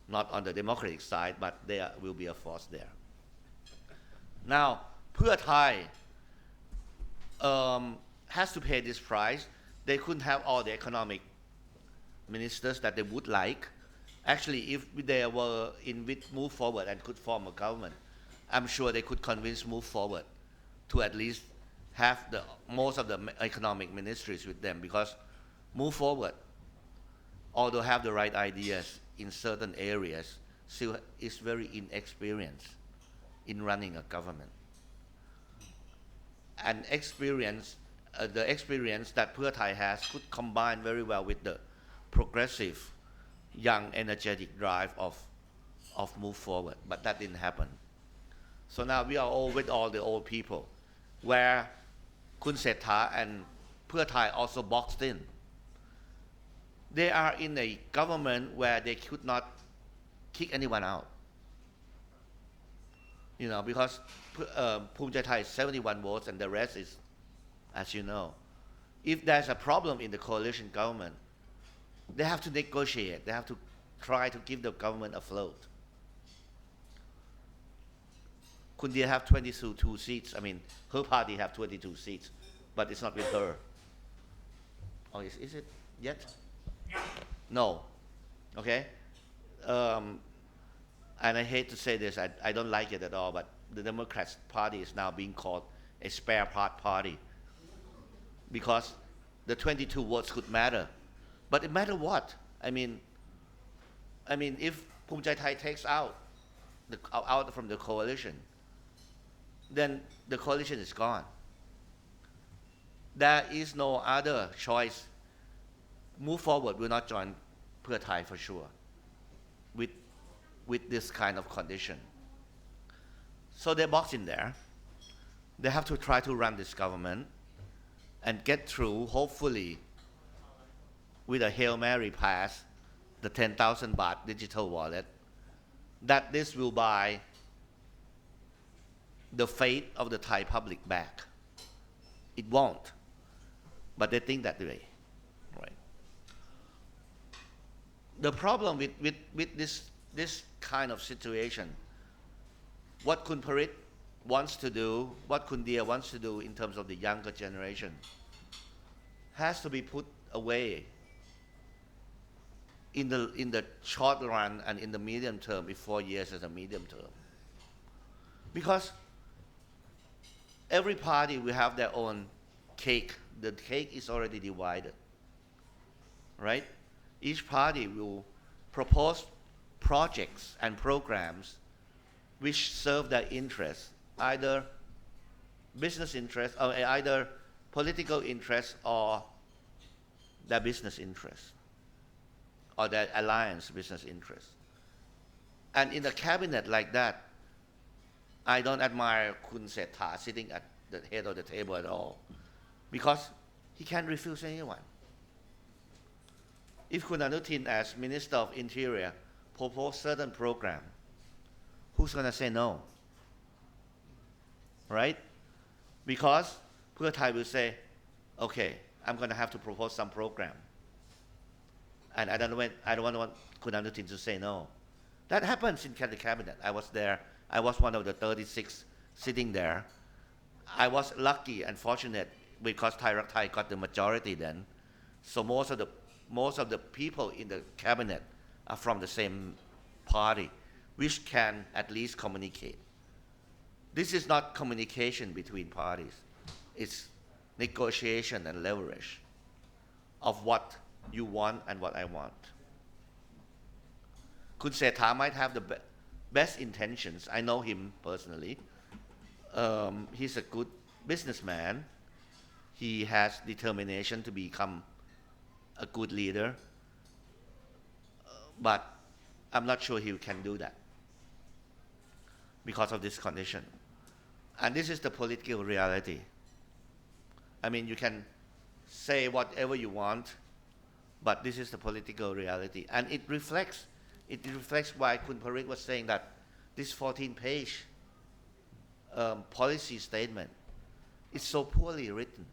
not on the democratic side, but there will be a force there. Now, Pheu Thai has to pay this price. They couldn't have all the economic ministers that they would like. Actually, if they were in with Move Forward and could form a government, I'm sure they could convince Move Forward to at least have most of the economic ministries with them, because Move Forward, although have the right ideas in certain areas, still is very inexperienced in running a government. And the experience that Pheu Thai has could combine very well with the progressive, young, energetic drive of Move Forward, but that didn't happen. So now we are all with all the old people, where Kun Srettha and Pheu Thai also boxed in. They are in a government where they could not kick anyone out. Because Phum Jai Thai is 71 votes and the rest is, as you know. If there's a problem in the coalition government, they have to negotiate. They have to try to keep the government afloat. Kun Dia have 22 seats. I mean, her party have 22 seats, but it's not with her. Oh, is it yet? No. Okay? And I hate to say this, I don't like it at all, but the Democrats Party is now being called a spare part party, because the 22 votes could matter. But it matter what? I mean, if Phum Jai Thai takes out from the coalition, then the coalition is gone. There is no other choice. Move Forward will not join Pheu Thai for sure with this kind of condition. So they're boxed in there. They have to try to run this government and get through, hopefully, with a Hail Mary pass, the 10,000 baht digital wallet, that this will buy the fate of the Thai public back. It won't, but they think that way, right? The problem with this kind of situation, what Kun Parit wants to do, what Kun Dia wants to do in terms of the younger generation, has to be put away in the short run and in the medium term, if 4 years is a medium term. Because every party will have their own cake. The cake is already divided, right? Each party will propose projects and programs which serve their interests, either business interests, or either political interests, or their business interests, or their alliance business interests. And in a cabinet like that, I don't admire Kun Srettha sitting at the head of the table at all, because he can't refuse anyone. If Kun Anutin, as Minister of Interior, propose certain program, who's going to say no? Right? Because Pheu Thai will say, okay, I'm going to have to propose some program. And I don't want Kun Anutin to say no. That happens in the cabinet. I was there. I was one of the 36 sitting there. I was lucky and fortunate because Thai Rak Thai got the majority then. So most of the people in the cabinet are from the same party, which can at least communicate. This is not communication between parties. It's negotiation and leverage of what you want and what I want. Kun Srettha might have best intentions. I know him personally. He's a good businessman. He has determination to become a good leader, but I'm not sure he can do that because of this condition. And this is the political reality. I mean, you can say whatever you want, but this is the political reality. And it reflects why Kun Parit was saying that this 14-page policy statement is so poorly written.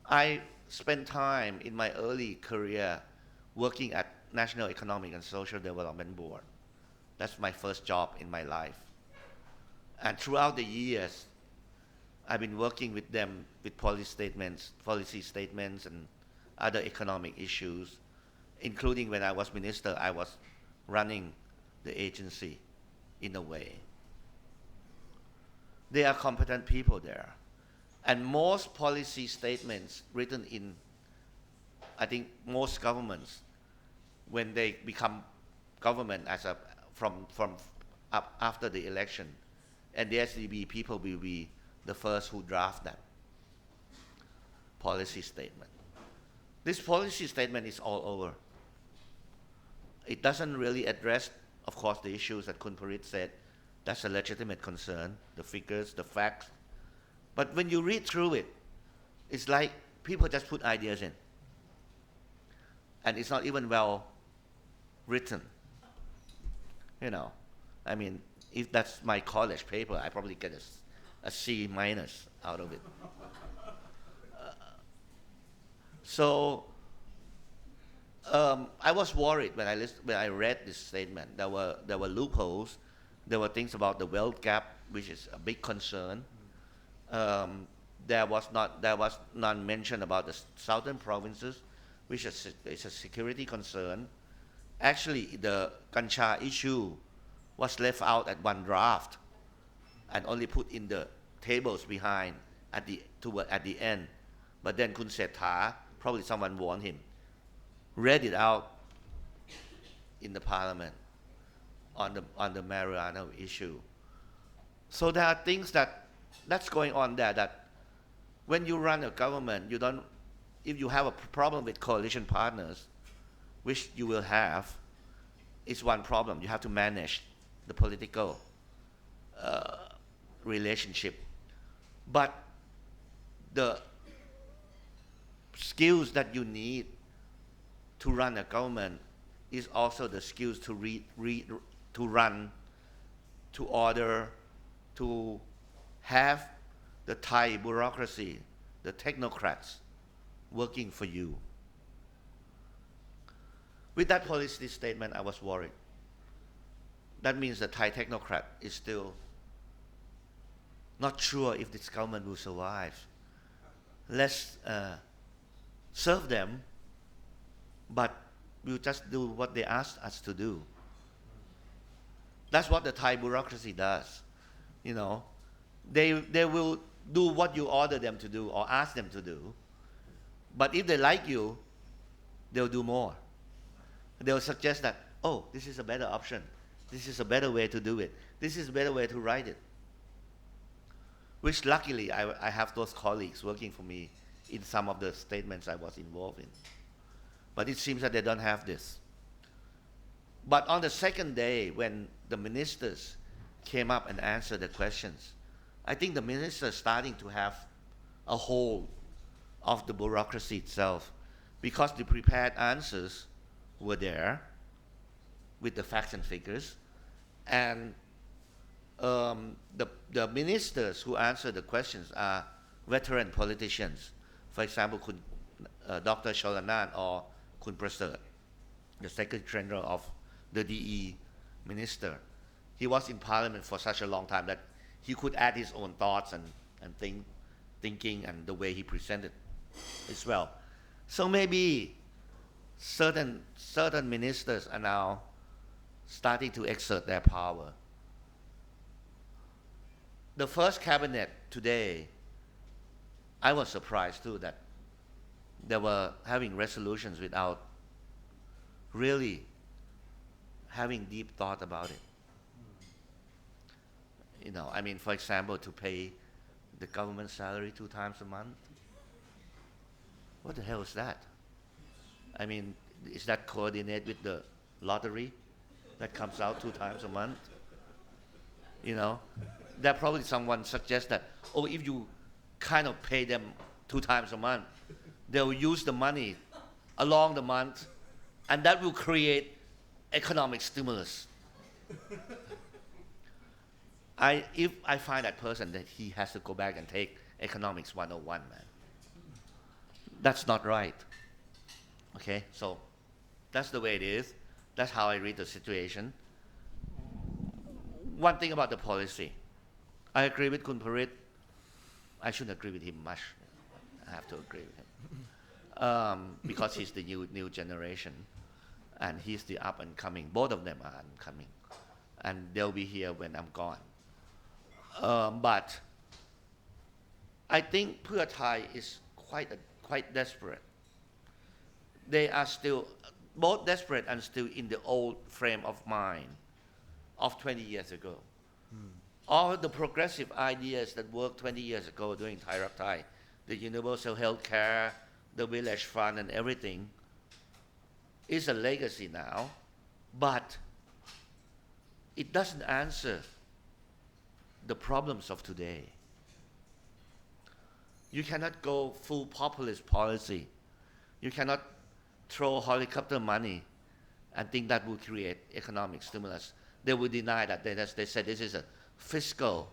I spent time in my early career working at National Economic and Social Development Board. That's my first job in my life. And throughout the years, I've been working with them with policy statements and other economic issues, including when I was minister, I was running the agency in a way. They are competent people there. And most policy statements written in, I think most governments, when they become government from after the election, and the SDB people will be the first who draft that policy statement. This policy statement is all over. It doesn't really address, of course, the issues that Kun Parit said. That's a legitimate concern, the figures, the facts. But when you read through it, it's like people just put ideas in. And it's not even well written. You know, I mean, if that's my college paper, I probably get a C minus out of it. So I was worried when I read this statement. There were loopholes. There were things about the wealth gap, which is a big concern. There was none mentioned about the southern provinces, which is a security concern. Actually, the Gansha issue was left out at one draft and only put in the tables behind at the end. But then Kun Srettha, probably someone warned him, read it out in the parliament on the marijuana issue. So there are things that's going on there that when you run a government, if you have a problem with coalition partners, which you will have, it's one problem. You have to manage the political relationship. But the skills that you need to run a government is also the skills to run, to order, to have the Thai bureaucracy, the technocrats, working for you. With that policy statement, I was worried. That means the Thai technocrat is still not sure if this government will survive. Let's serve them, but we'll just do what they ask us to do. That's what the Thai bureaucracy does. You know, they will do what you order them to do or ask them to do. But if they like you, they'll do more. They'll suggest that, oh, this is a better option. This is a better way to do it. This is a better way to write it. Which luckily, I have those colleagues working for me in some of the statements I was involved in. But it seems that they don't have this. But on the second day, when the ministers came up and answered the questions, I think the ministers starting to have a hold of the bureaucracy itself, because the prepared answers were there with the facts and figures, and the ministers who answer the questions are veteran politicians. For example, Dr. Cholanan or Kun Prasert, the Secretary General of the DE minister. He was in parliament for such a long time that he could add his own thoughts and thinking and the way he presented as well. So maybe certain ministers are now starting to exert their power. The first cabinet today, I was surprised too that they were having resolutions without really having deep thought about it. You know, I mean, for example, to pay the government salary 2 times a month. What the hell is that? I mean, is that coordinated with the lottery that comes out 2 times a month? You know, that probably someone suggests that, oh, if you kind of pay them 2 times a month, they'll use the money along the month, and that will create economic stimulus. If I find that person, that he has to go back and take economics 101, man. That's not right. Okay, so that's the way it is. That's how I read the situation. One thing about the policy, I agree with Kun Parit. I shouldn't agree with him much. I have to agree with him. Because he's the new generation, and he's the up and coming. Both of them are up and coming, and they'll be here when I'm gone. But I think Pheu Thai is quite desperate. They are still both desperate and still in the old frame of mind of 20 years ago. All the progressive ideas that worked 20 years ago during Thai Rak Thai, the universal health care, the village fund and everything, is a legacy now, but it doesn't answer the problems of today. You cannot go full populist policy. You cannot throw helicopter money and think that will create economic stimulus. They will deny that. They said this is a fiscal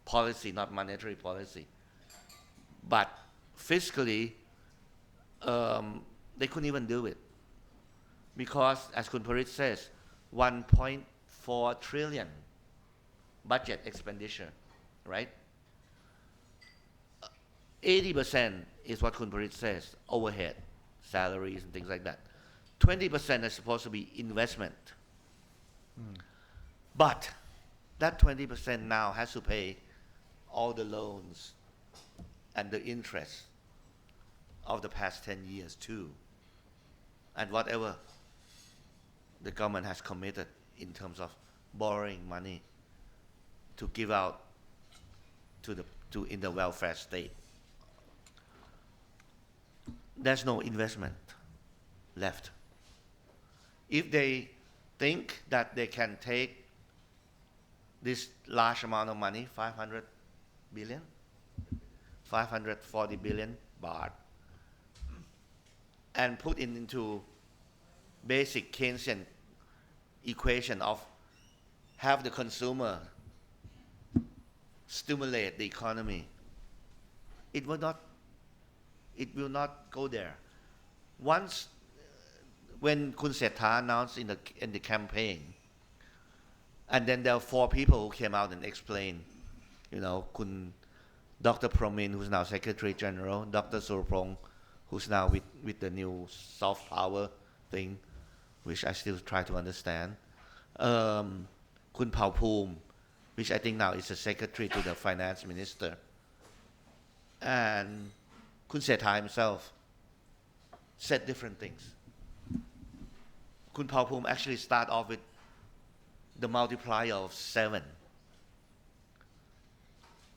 policy, not monetary policy. But fiscally, they couldn't even do it. Because, as Kun Parit says, 1.4 trillion budget expenditure, right? 80% is what Kun Parit says, overhead, salaries and things like that. 20% is supposed to be investment. But that 20% now has to pay all the loans and the interest of the past 10 years too. And whatever the government has committed in terms of borrowing money to give out in the welfare state. There's no investment left. If they think that they can take this large amount of money, 540 billion baht, and put it into basic Keynesian equation of have the consumer stimulate the economy, it will not go there. Once, when Kun Srettha announced in the campaign, and then there are 4 people who came out and explained, you know, Dr. Promin, who's now Secretary General, Dr. Surapong, who's now with the new soft power thing, which I still try to understand, Kun Pheu, which I think now is the Secretary to the Finance Minister, and Kun Srettha himself said different things. Kun Pheu actually start off with the multiplier of 7.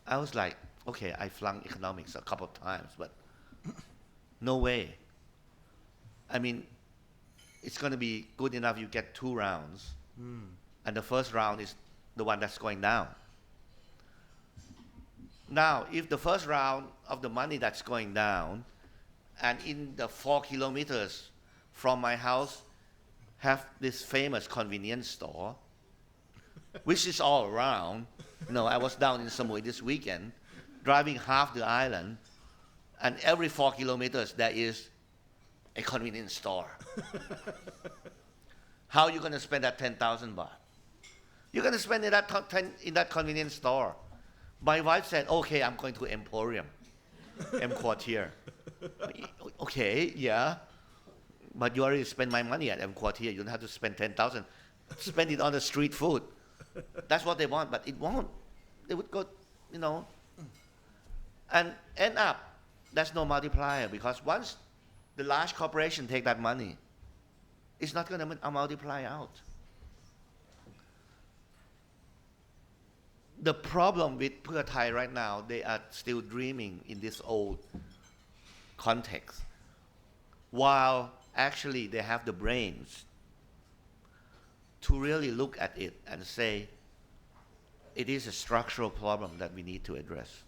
I was like, okay, I flunked economics a couple of times, but no way. I mean, it's going to be good enough you get 2 rounds, and the first round is the one that's going down. Now, if the first round of the money that's going down, and in the 4 kilometers from my house have this famous convenience store, which is all around. You know, I was down in Samui this weekend, driving half the island, and every 4 kilometers there is a convenience store. How are you going to spend that 10,000 baht? You're going to spend it in that convenience store. My wife said, okay, I'm going to Emporium, M Quartier. Okay, yeah. But you already spent my money at M Quartier. You don't have to spend 10,000. Spend it on the street food. That's what they want, but it won't. They would go, you know, and end up, there's no multiplier, because once the large corporation take that money, It's not going to multiply out. The problem with Pheu Thai right now, they are still dreaming in this old context, while actually they have the brains to really look at it and say, it is a structural problem that we need to address.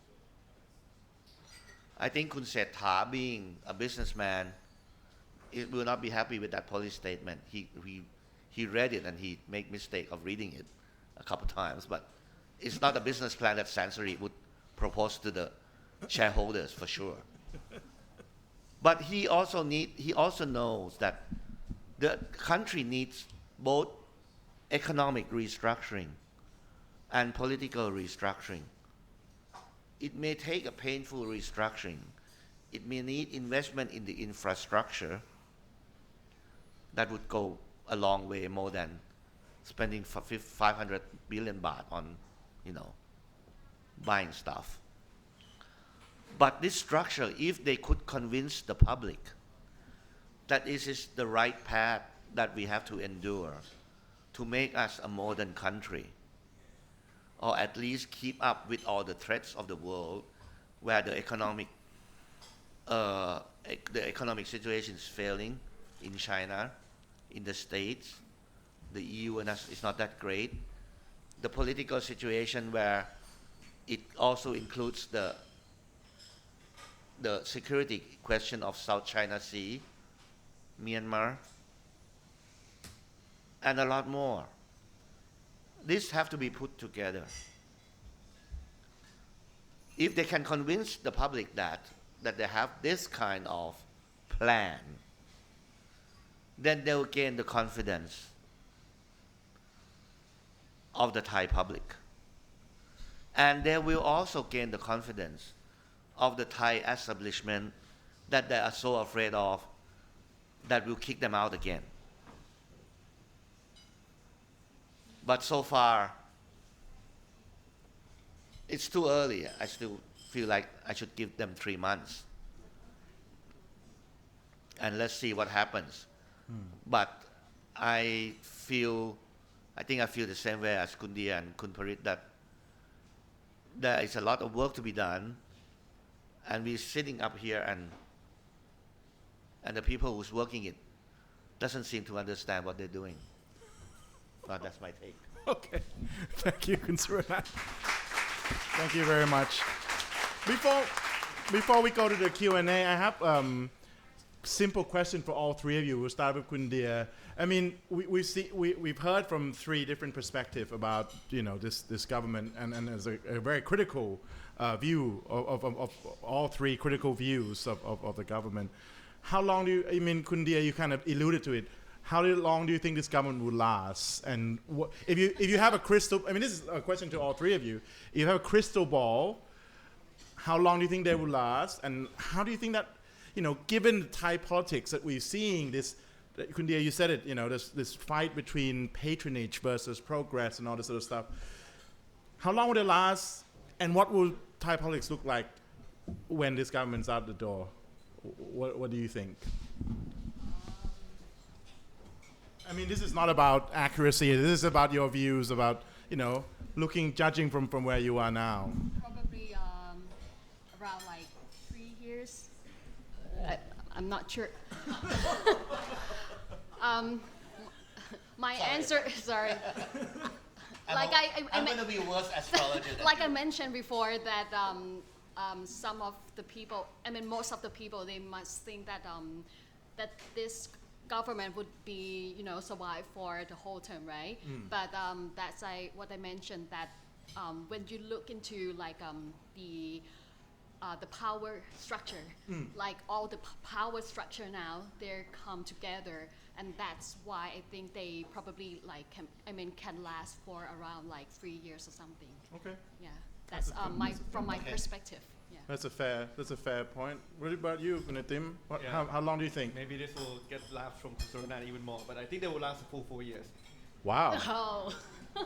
I think Kun Srettha, being a businessman, it will not be happy with that policy statement. He read it and he made mistake of reading it a couple times, but it's not a business plan that Sansari would propose to the shareholders for sure. But he also knows that the country needs both economic restructuring and political restructuring. It may take a painful restructuring. It may need investment in the infrastructure that would go a long way more than spending 500 billion baht on, buying stuff. But this structure, if they could convince the public that this is the right path that we have to endure to make us a modern country, or at least keep up with all the threats of the world where the economic situation is failing in China, in the States, the EU and us is not that great. The political situation where it also includes the security question of South China Sea, Myanmar, and a lot more. These have to be put together. If they can convince the public that they have this kind of plan, then they will gain the confidence of the Thai public. And they will also gain the confidence of the Thai establishment that they are so afraid of that will kick them out again. But so far, it's too early. I still feel like I should give them 3 months. And let's see what happens. But I think I feel the same way as Kundia and Kun Parit, that there is a lot of work to be done. And we're sitting up here and the people who's working it doesn't seem to understand what they're doing. Well, that's my take. Okay. Thank you, Kun Srettha. Thank you very much. Before we go to the Q&A, I have simple question for all three of you. We'll start with Kun Dia. I mean, we've heard from 3 different perspectives about this government, and there's a very critical view of all 3 critical views of the government. How long Kun Dia, you kind of alluded to it. How long do you think this government will last? And if you have a crystal, this is a question to all 3 of you. If you have a crystal ball, how long do you think they will last? And how do you think that, given the Thai politics that we're seeing, this, Kun Dia, you said it, this fight between patronage versus progress and all this sort of stuff. How long will it last? And what will Thai politics look like when this government's out the door? What do you think? This is not about accuracy. This is about your views about, judging from where you are now. Probably around 3 years. I'm not sure. My answer, sorry. I'm going to be worse astrologer than like you. I mentioned before, that some of the people, most of the people, they must think that that this government would be, survive for the whole term, right? But that's what I mentioned, that when you look into the power structure, all the power structure now, they come together, and that's why I think they probably can last for around 3 years or something. Okay. Yeah, that's from my perspective. Yeah. That's a fair point. What about you, Kunatim? How long do you think? Maybe this will get laughs from Srettha even more, but I think they will last a full 4 years. Wow. Oh.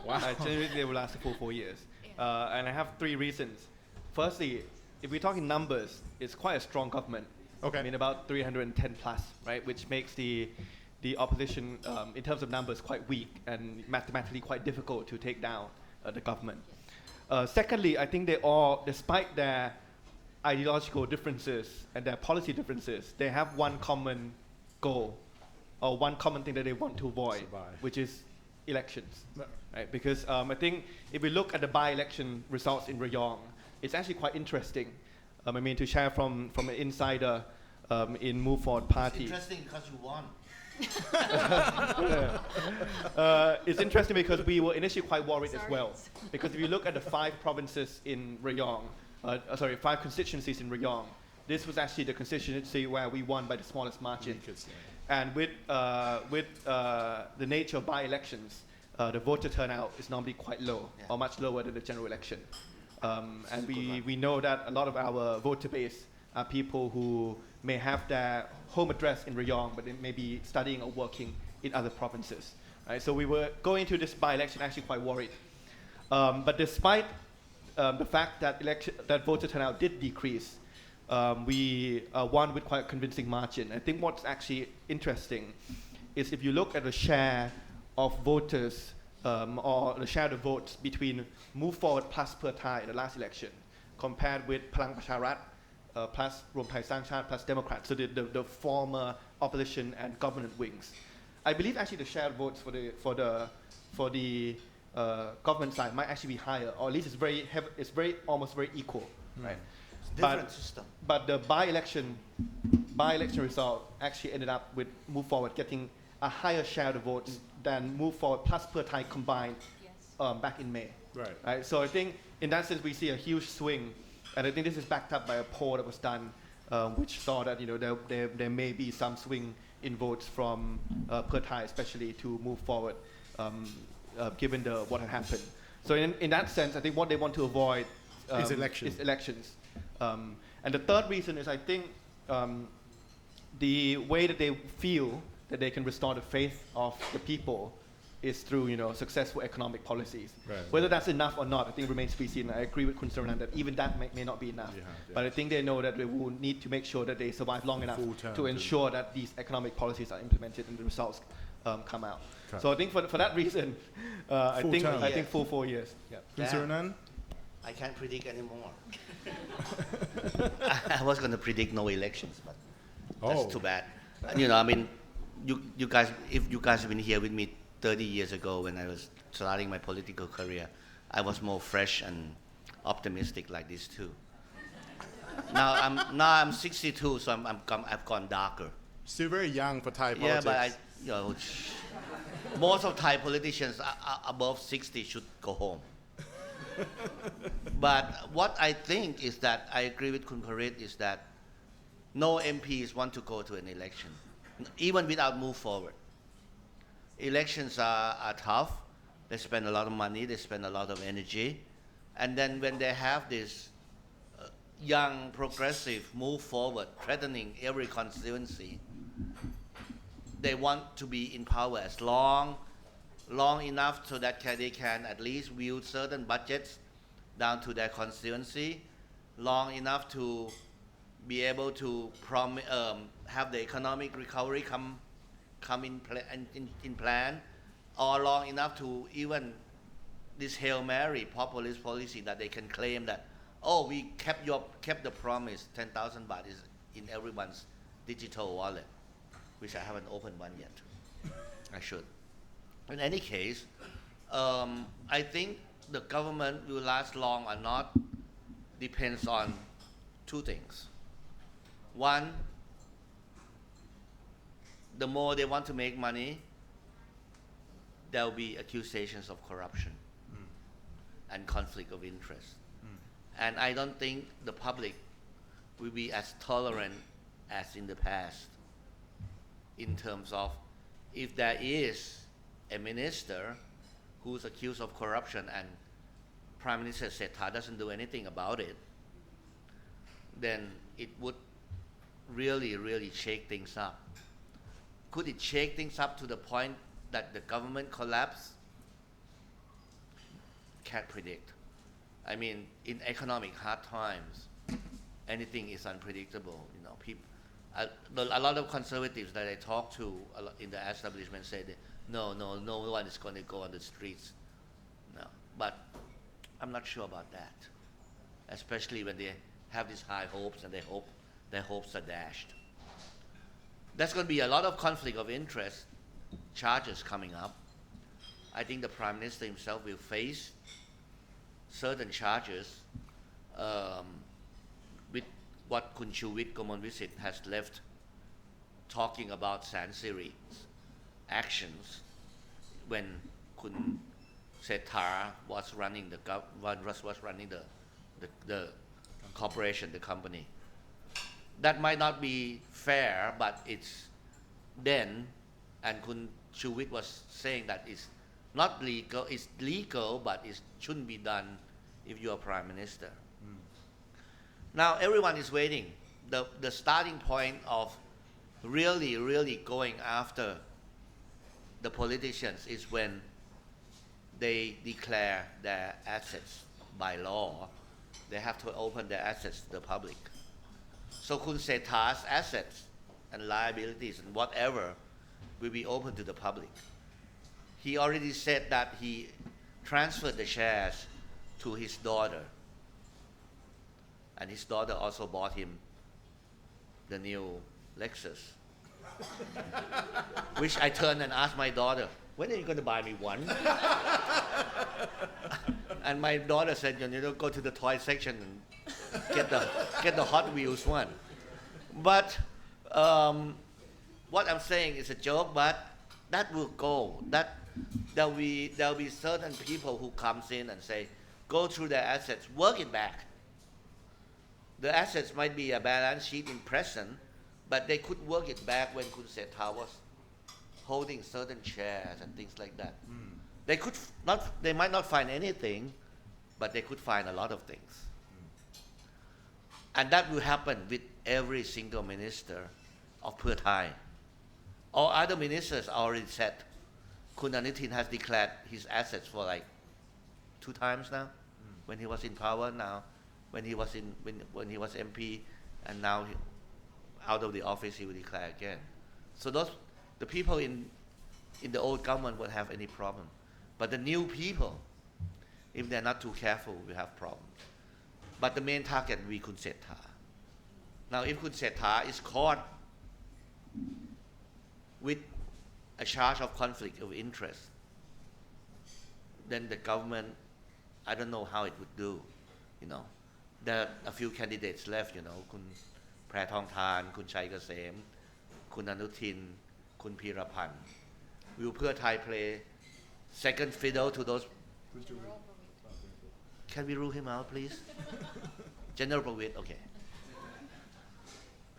Wow. I genuinely they will last a full 4 years. Yeah. And I have 3 reasons. Firstly, if we're talking numbers, it's quite a strong government. Okay. About 310 plus, right? Which makes the the opposition, in terms of numbers, quite weak and mathematically quite difficult to take down the government. Secondly, I think they all, despite their ideological differences and their policy differences, they have one common goal or one common thing that they want to avoid, which is elections. Right? Because I think if we look at the by-election results in Rayong, it's actually quite interesting. I mean, to share from an insider in Move Forward Party. It's interesting because you won. It's interesting because we were initially quite worried as well. Because if you look at the 5 provinces in Rayong, 5 constituencies in Rayong, this was actually the constituency where we won by the smallest margin. And with the nature of by-elections, the voter turnout is normally quite low, or much lower than the general election. And we know that a lot of our voter base are people who may have their home address in Rayong, but they may be studying or working in other provinces. Right? So we were going to this by-election actually quite worried. But despite the fact that voter turnout did decrease, we won with quite a convincing margin. I think what's actually interesting is if you look at the share of voters or the share of votes between Move Forward plus Pheu Thai in the last election, compared with Palang Pracharat plus Rwam Thai Sang Chat plus Democrats, so the former opposition and government wings. I believe actually the share of votes for the government side might actually be higher, or at least it's almost very equal, right? Different system. But the by-election result actually ended up with Move Forward getting a higher share of the votes than Move Forward plus Pheu Thai combined back in May. Right. So I think in that sense we see a huge swing, and I think this is backed up by a poll that was done, which saw that there may be some swing in votes from Pheu Thai, especially to Move Forward, given what had happened. So in that sense, I think what they want to avoid is elections. And the third reason is I think the way that they feel that they can restore the faith of the people is through successful economic policies. Right. Whether that's enough or not, I think remains to be seen. I agree with Khun Saranan that even that may not be enough. But I think they know that they will need to make sure that they survive long enough to ensure that these economic policies are implemented and the results come out. Okay. So I think for that reason, I think full 4 years. Yeah. Khun Saranan? I can't predict anymore. I was going to predict no elections, but that's too bad. I mean, you guys, if you guys have been here with me 30 years ago when I was starting my political career, I was more fresh and optimistic like this too. now I'm 62, so I've gone darker. Still very young for Thai politics. Yeah, but most of Thai politicians are above 60 should go home. But what I think is that I agree with Khun Parit is that no MPs want to go to an election, even without Move Forward. Elections are tough. They spend a lot of money. They spend a lot of energy. And then when they have this young, progressive Move Forward threatening every constituency, they want to be in power as long enough so that they can at least wield certain budgets down to their constituency, long enough to be able to have the economic recovery come in plan, or long enough to even this Hail Mary populist policy that they can claim that, oh, we kept the promise, 10,000 baht is in everyone's digital wallet, which I haven't opened one yet. I should. In any case, I think the government will last long or not depends on 2 things. One, the more they want to make money, there will be accusations of corruption and conflict of interest. And I don't think the public will be as tolerant as in the past in terms of if there is a minister who's accused of corruption and Prime Minister Srettha doesn't do anything about it, then it would really, really shake things up. Could it shake things up to the point that the government collapse? Can't predict. I mean, in economic hard times, anything is unpredictable. a lot of conservatives that I talk to in the establishment say that no one is going to go on the streets. No, but I'm not sure about that, especially when they have these high hopes and their hopes are dashed. There's going to be a lot of conflict of interest charges coming up. I think the Prime Minister himself will face certain charges with what Kun Chuwit Komon-Visit has left talking about Sansiri's actions when Kun Srettha was running the corporation, the company. That might not be fair, but it's then, and Kun Chuwit was saying that it's not legal, it's legal, but it shouldn't be done if you're Prime Minister. Now everyone is waiting. The starting point of really going after the politicians is when they declare their assets by law. They have to open their assets to the public. So Kun Srettha's assets and liabilities and whatever will be open to the public. He already said that he transferred the shares to his daughter. And his daughter also bought him the new Lexus. Which I turned and asked my daughter, when are you going to buy me one? And my daughter said, go to the toy section and get the Hot Wheels one. But what I'm saying is a joke, but that will go. There'll be certain people who comes in and say, go through their assets, work it back. The assets might be a balance sheet in present, but they could work it back when Kun Srettha was holding certain shares and things like that. They might not find anything, but they could find a lot of things. And that will happen with every single minister of Pheu Thai. All other ministers are already set. Kun Anutin has declared his assets for like 2 times now, when he was in power, now when he was MP, and now out of the office he will declare again. So the people in the old government won't have any problem. But the new people, if they're not too careful, will have problems. But the main target will be Kun Srettha. Now, if Kun Srettha is caught with a charge of conflict of interest, then the government, I don't know how it would do. There are a few candidates left. Kun Phra Thongthan, Kun Chai Kasem, Kun Anutin, Kun Phirapan. Will Pheu Thai play second fiddle to those? Can we rule him out, please? General Pravit, okay.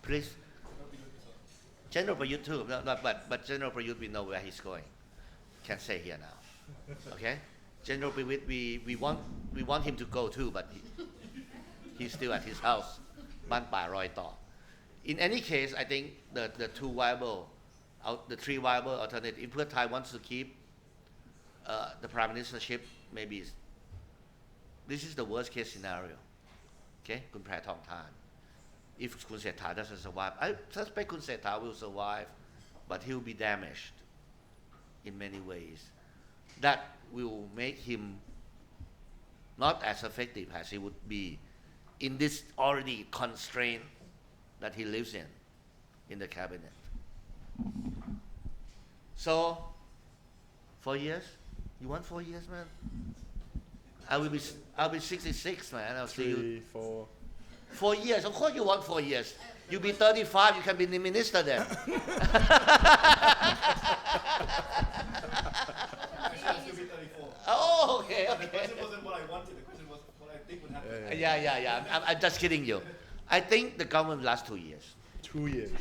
Please. General Prayut too, but General Prayut, we know where he's going. Can't say here now, okay? General Prayut, we want him to go too, but he's still at his house, Ban Pa Roi Ta. In any case, I think the 3 viable alternatives. If Pheu Thai wants to keep the prime ministership, maybe this is the worst case scenario. Okay, Kun Phra Thongthan. If Kun Srettha doesn't survive, I suspect Kun Srettha will survive, but he'll be damaged in many ways. That will make him not as effective as he would be in this already constraint that he lives in the cabinet. So, 4 years? You want 4 years, man? I'll be 66, man. I'll see you. 3, 4. 4 years. Of course you want 4 years. You'll be 35, you can be the minister then. Actually, I'll still be 34. Oh, okay. The question wasn't what I wanted, the question was what I think would happen. Yeah. I'm just kidding you. I think the government will last 2 years. 2 years.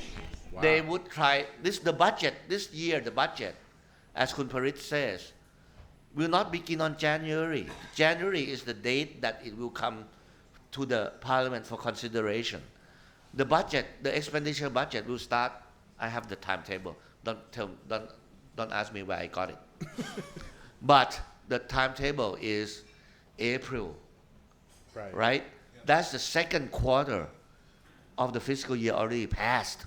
Wow. They would try, this year, the budget, as Kun Parit says, will not begin on January. January is the date that it will come to the parliament for consideration. The budget, the expenditure budget will start. I have the timetable. Don't ask me where I got it. But the timetable is April, right? Yeah. That's the second quarter of the fiscal year already passed.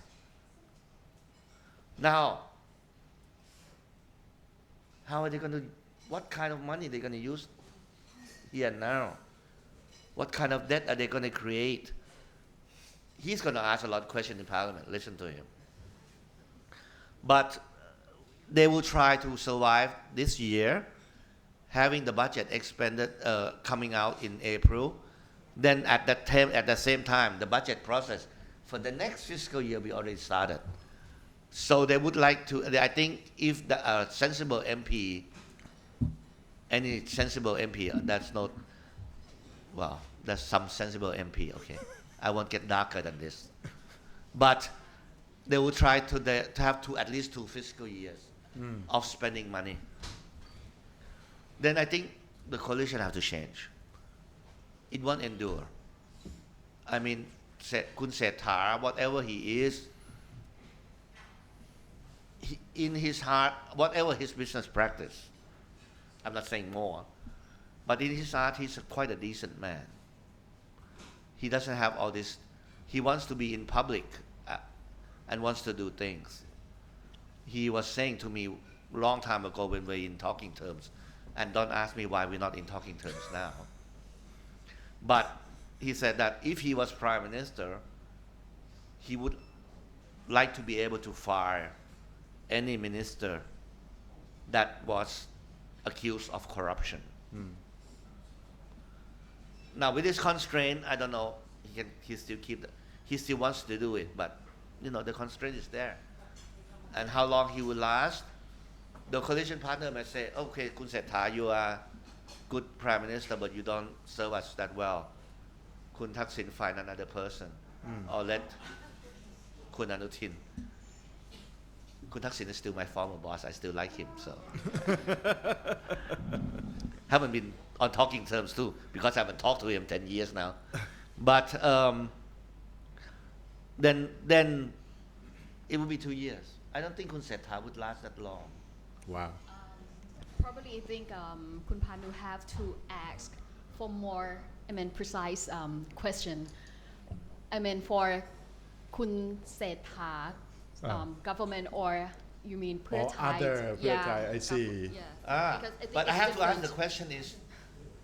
Now, how are they going to, what kind of money they're going to use here and now? What kind of debt are they going to create? He's going to ask a lot of questions in Parliament. Listen to him. But they will try to survive this year, having the budget expanded, coming out in April. Then at the same time, the budget process for the next fiscal year we already started. So they would like to, I think if the sensible MP, any sensible MP, that's not, well, that's some sensible MP, okay. I won't get darker than this. But they will try to have at least 2 fiscal years of spending money. Then I think the coalition have to change. It won't endure. I mean, Kun Srettha, whatever he is, in his heart, whatever his business practice, I'm not saying more, but in his heart, he's quite a decent man. He doesn't have all this. He wants to be in public and wants to do things. He was saying to me a long time ago when we were in talking terms, and don't ask me why we're not in talking terms now. But he said that if he was Prime Minister, he would like to be able to fire any minister that was accused of corruption. Now with this constraint, I don't know, he still wants to do it, but you know, the constraint is there. And how long he will last, the coalition partner may say, okay, Kun Srettha, you are good Prime Minister, but you don't serve us that well. Kun Thaksin find another person, or let Kun Anutin. Kun Thaksin is still my former boss. I still like him, so haven't been on talking terms too because I haven't talked to him 10 years now. But then it will be 2 years. I don't think Kun Srettha would last that long. Wow. Probably I think Kun Panu have to ask for more, precise question. For Kun Srettha government, or you mean Pheu Or Thai? other Pheu Thai, I see. Because I think But I it's have to ask different. the question is,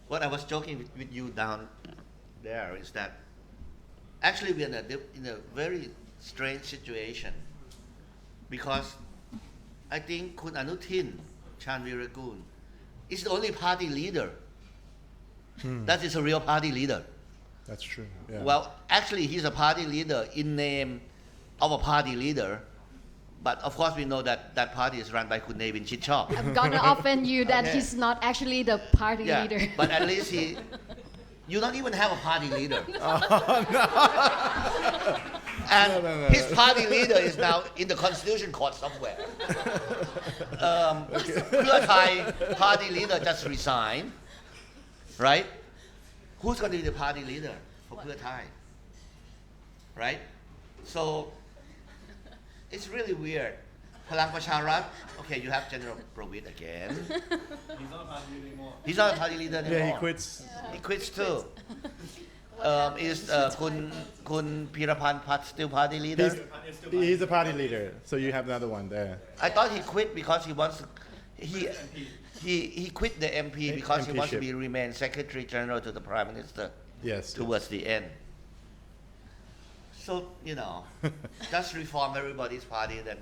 what I was joking with you down there is that actually we're in a very strange situation, because I think Kun Anutin Chanvirakul is the only party leader that is a real party leader. That's true. Yeah. Well, actually, he's a party leader in name of a party leader, but of course we know that that party is run by Kun Nevin Chitchop. I'm gonna offend you that Okay. he's not actually the party leader. But at least you don't even have a party leader. And No. his party leader is now in the Constitution Court somewhere. Pheu Thai party leader just resigned, right? Who's going to be the party leader for Pheu Thai? Right? So it's really weird. Palang Pracharat, okay, you have General Pravit again. He's not a party leader anymore. He's not a party leader anymore. Yeah, he quits. He quits too. Is Kun Pirapan Pat still party leader? He's a party leader, so you have another one there. I thought he quit because he wants to. He quit the MP because he wants to remain Secretary General to the Prime Minister Yes. towards the end. So just reform everybody's party then.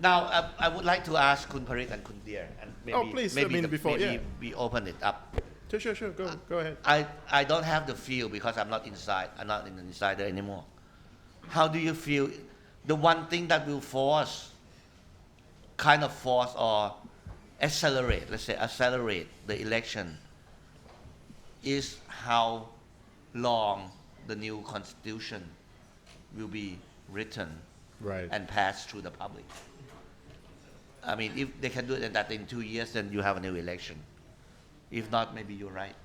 Now I would like to ask Kun Parit and Kun Deer, and maybe please, maybe we open it up. Sure. Go ahead. I don't have the feel because I'm not inside. I'm not an insider anymore. How do you feel? The one thing that will force or accelerate, let's say accelerate the election, is how long the new constitution will be written Right. and passed through the public. I mean, if they can do that in 2 years, then you have a new election. If not, maybe you're right.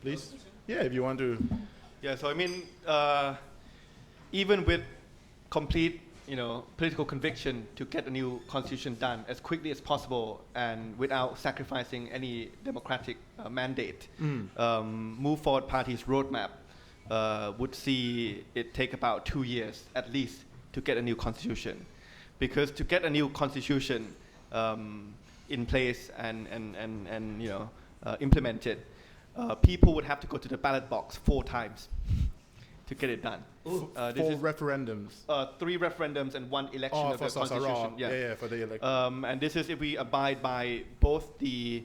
Please. Yeah, if you want to. Yeah, so even with complete, political conviction to get a new constitution done as quickly as possible and without sacrificing any democratic mandate, Move Forward Party's roadmap would see it take about 2 years at least to get a new constitution, because to get a new constitution in place and implemented, people would have to go to the ballot box 4 times to get it done. 4 referendums. 3 referendums and 1 election of the constitution. For the election. And this is if we abide by both the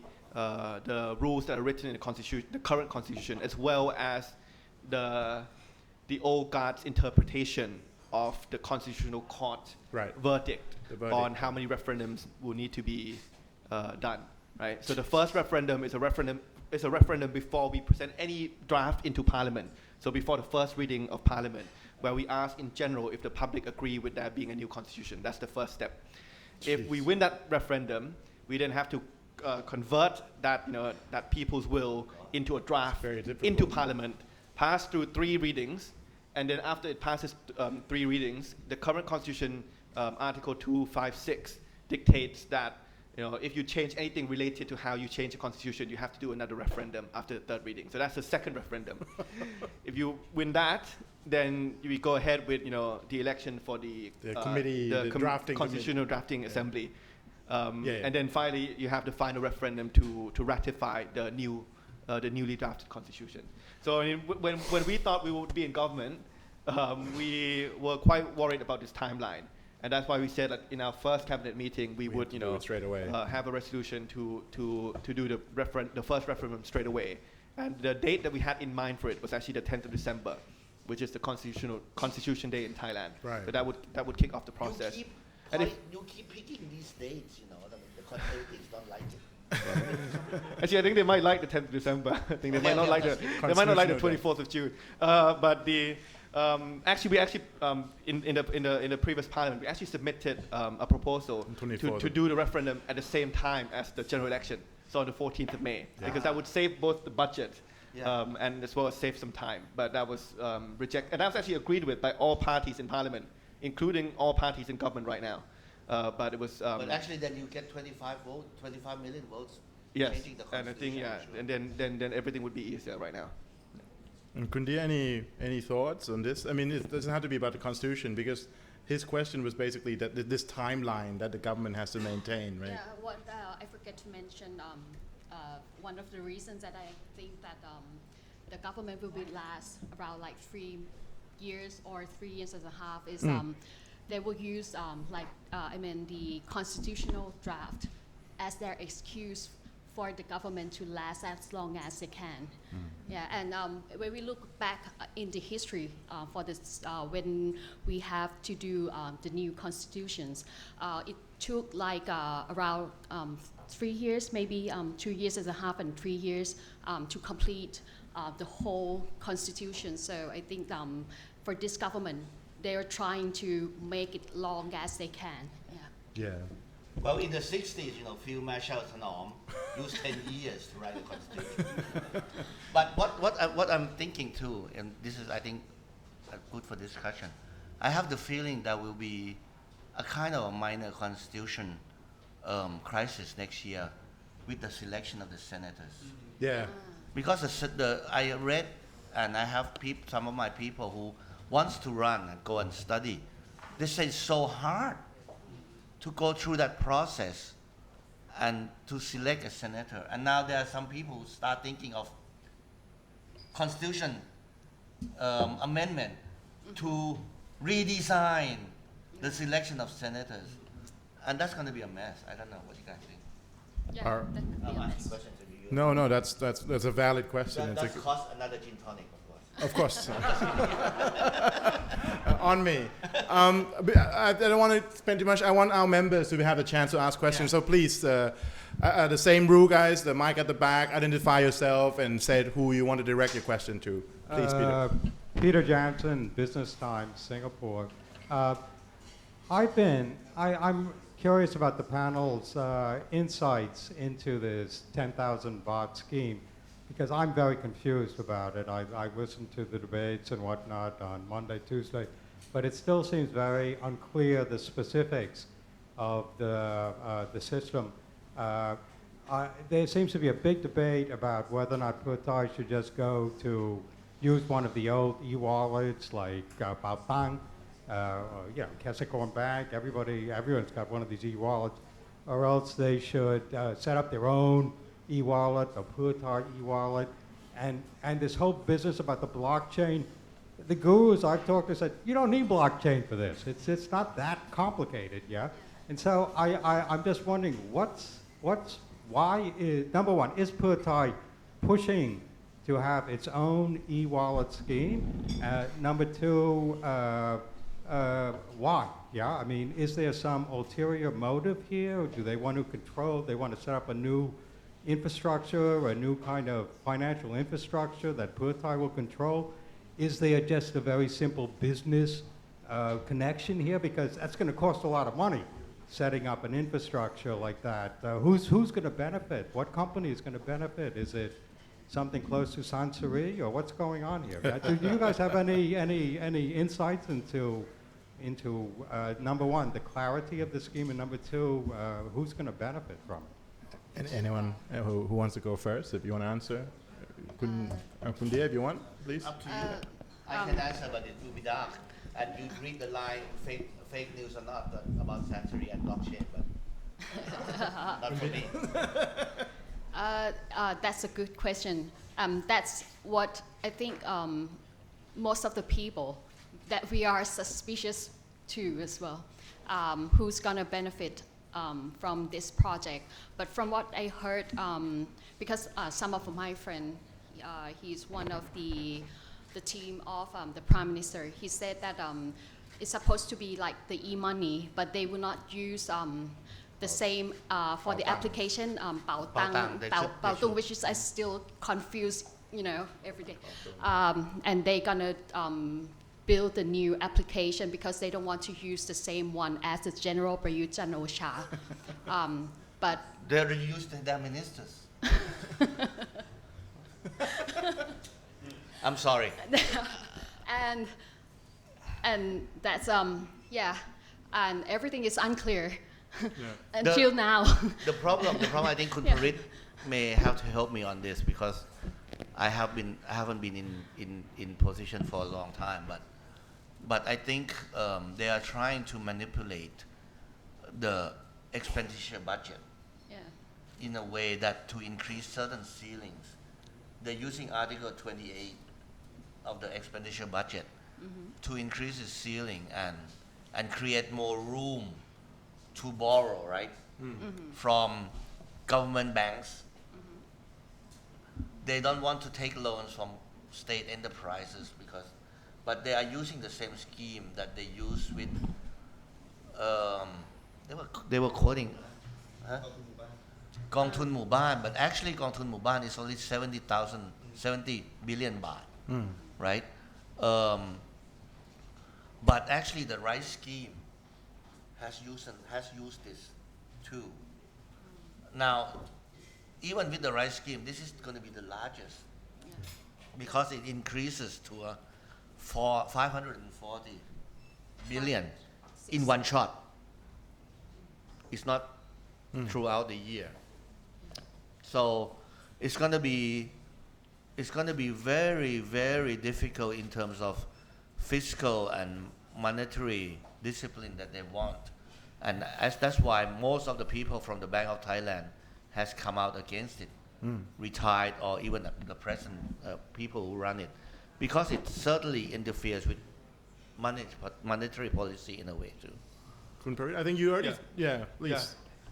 rules that are written in the constitution, the current constitution, as well as the old guard's interpretation of the constitutional court verdict on how many referendums will need to be done. Right. So the first referendum is a referendum before we present any draft into Parliament. So before the first reading of Parliament, where we ask in general if the public agree with there being a new constitution. That's the first step. If we win that referendum, we then have to convert that people's will into a draft into Parliament, pass through 3 readings, and then after it passes 3 readings, the current constitution, Article 256, dictates that if you change anything related to how you change the constitution, you have to do another referendum after the 3rd reading. So that's the second referendum. If you win that, then we go ahead with the election for the committee, the drafting constitutional drafting assembly, Yeah. and then finally you have the final referendum to ratify the newly drafted constitution. So I mean, when we thought we would be in government, we were quite worried about this timeline. And that's why we said that in our first cabinet meeting, we would, do it straight away. have a resolution to do the first referendum straight away. And the date that we had in mind for it was actually the 10th of December, which is the Constitution Day in Thailand. Right. So that would kick off the process. You keep picking these dates, the conservatives don't like it. Actually, I think they might like the 10th of December. I think they might not like the 24th of June. But the we actually in the previous Parliament, we actually submitted a proposal to do the referendum at the same time as the general election, so on the 14th of May, because that would save both the budget and as well as save some time. But that was rejected, and that was actually agreed with by all parties in Parliament, including all parties in government right now. But it was. But actually, then you get 25 million votes. Yes, changing the and I think and then everything would be easier right now. And Kundi, any thoughts on this? I mean, it doesn't have to be about the constitution, because his question was basically that this timeline that the government has to maintain, right? Yeah, what I forget to mention, one of the reasons that I think that the government will be last around like 3 years or 3 years and a half is they will use the constitutional draft as their excuse for the government to last as long as they can. Yeah, and when we look back in the history for this, when we have to do the new constitutions, it took like around 3 years, maybe 2 years and a half and 3 years to complete the whole constitution. So I think for this government, they're trying to make it long as they can. Yeah. Well, in the 60s, Pheu Thai-led used 10 years to write a constitution. But what I'm thinking too, and this is, I think, good for discussion, I have the feeling there will be a kind of a minor constitution crisis next year with the selection of the senators. Yeah. Because I read, and I have some of my people who wants to run and go and study. They say it's so hard to go through that process and to select a senator. And now there are some people who start thinking of constitution amendment to redesign the selection of senators. And that's going to be a mess. I don't know what you guys think. Yeah, that could be I'm a asking mess. questions to you. No, that's a valid question. That costs another gin tonic, Of course. On me. But I don't want to spend too much. I want our members to have a chance to ask questions. So please, the same rule, guys. The mic at the back. Identify yourself and say who you want to direct your question to. Please, Peter. Peter Jansen, Business Times, Singapore. I'm curious about the panel's insights into this 10,000 baht scheme, because I'm very confused about it. I listened to the debates and whatnot on Monday, Tuesday, but it still seems very unclear the specifics of the system. There seems to be a big debate about whether or not Pheu Thai should just go to use one of the old e-wallets like Baht, Kasikorn Bank. Everyone's got one of these e-wallets, or else they should set up their own e-wallet, the Pheu Thai e-wallet, and this whole business about the blockchain. The gurus I've talked to said, you don't need blockchain for this. It's not that complicated, yeah? And so I'm just wondering, why is, number one, is Pheu Thai pushing to have its own e-wallet scheme? Number two, why? Yeah, I mean, is there some ulterior motive here? Or do they want to control, they want to set up a new infrastructure, a new kind of financial infrastructure that Pheu Thai will control? Is there just a very simple business connection here? Because that's going to cost a lot of money, setting up an infrastructure like that. Who's going to benefit? What company is going to benefit? Is it something close to Sansari, or what's going on here? Do you guys have any insights into number one, the clarity of the scheme, and number two, who's going to benefit from it? Anyone who wants to go first, if you want to answer? Kundia, if you want, please. Up to you. I can answer, but it will be dark. And you read the line, fake news or not, about Sansari and blockchain, but not for me. That's a good question. That's what I think most of the people that we are suspicious to as well. Who's going to benefit from this project? But from what I heard, because some of my friend, he's one of the team of the Prime Minister. He said that it's supposed to be like the e-money, but they will not use the same for the application, Baht, which is I still confused, every day. And they're gonna build a new application because they don't want to use the same one as the General Prayut Chan-o-cha. But they reused their ministers. I'm sorry. and that's and everything is unclear until now. The problem I think Khun Parit may have to help me on this, because I haven't been in position for a long time, but I think they are trying to manipulate the expenditure budget in a way that to increase certain ceilings. They're using Article 28 of the expenditure budget to increase the ceiling and create more room to borrow, right? From government banks. They don't want to take loans from state enterprises but they are using the same scheme that they use with, they were quoting, Gong Thun Mu Ban, but actually Gong Thun Mu Ban is only 70 billion baht, right? But actually the rice scheme has used this too. Now, even with the rice scheme, this is going to be the largest because it increases to 540 billion in one shot. It's not throughout the year. So it's going to be very, very difficult in terms of fiscal and monetary discipline that they want. And that's why most of the people from the Bank of Thailand has come out against it, retired or even the present people who run it, because it certainly interferes with monetary policy in a way too. Khun Parit, I think you already, please. Yeah.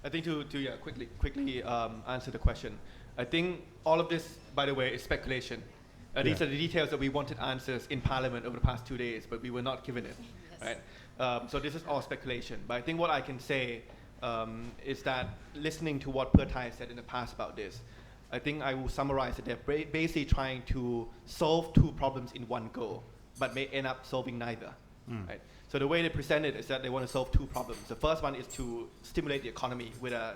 I think to quickly answer the question. I think all of this, by the way, is speculation. These are the details that we wanted answers in Parliament over the past 2 days, but we were not given it, right? So this is all speculation. But I think what I can say is that listening to what Pheu Thai said in the past about this, I think I will summarize that they're basically trying to solve two problems in one go, but may end up solving neither, right? So the way they present it is that they want to solve two problems. The first one is to stimulate the economy with a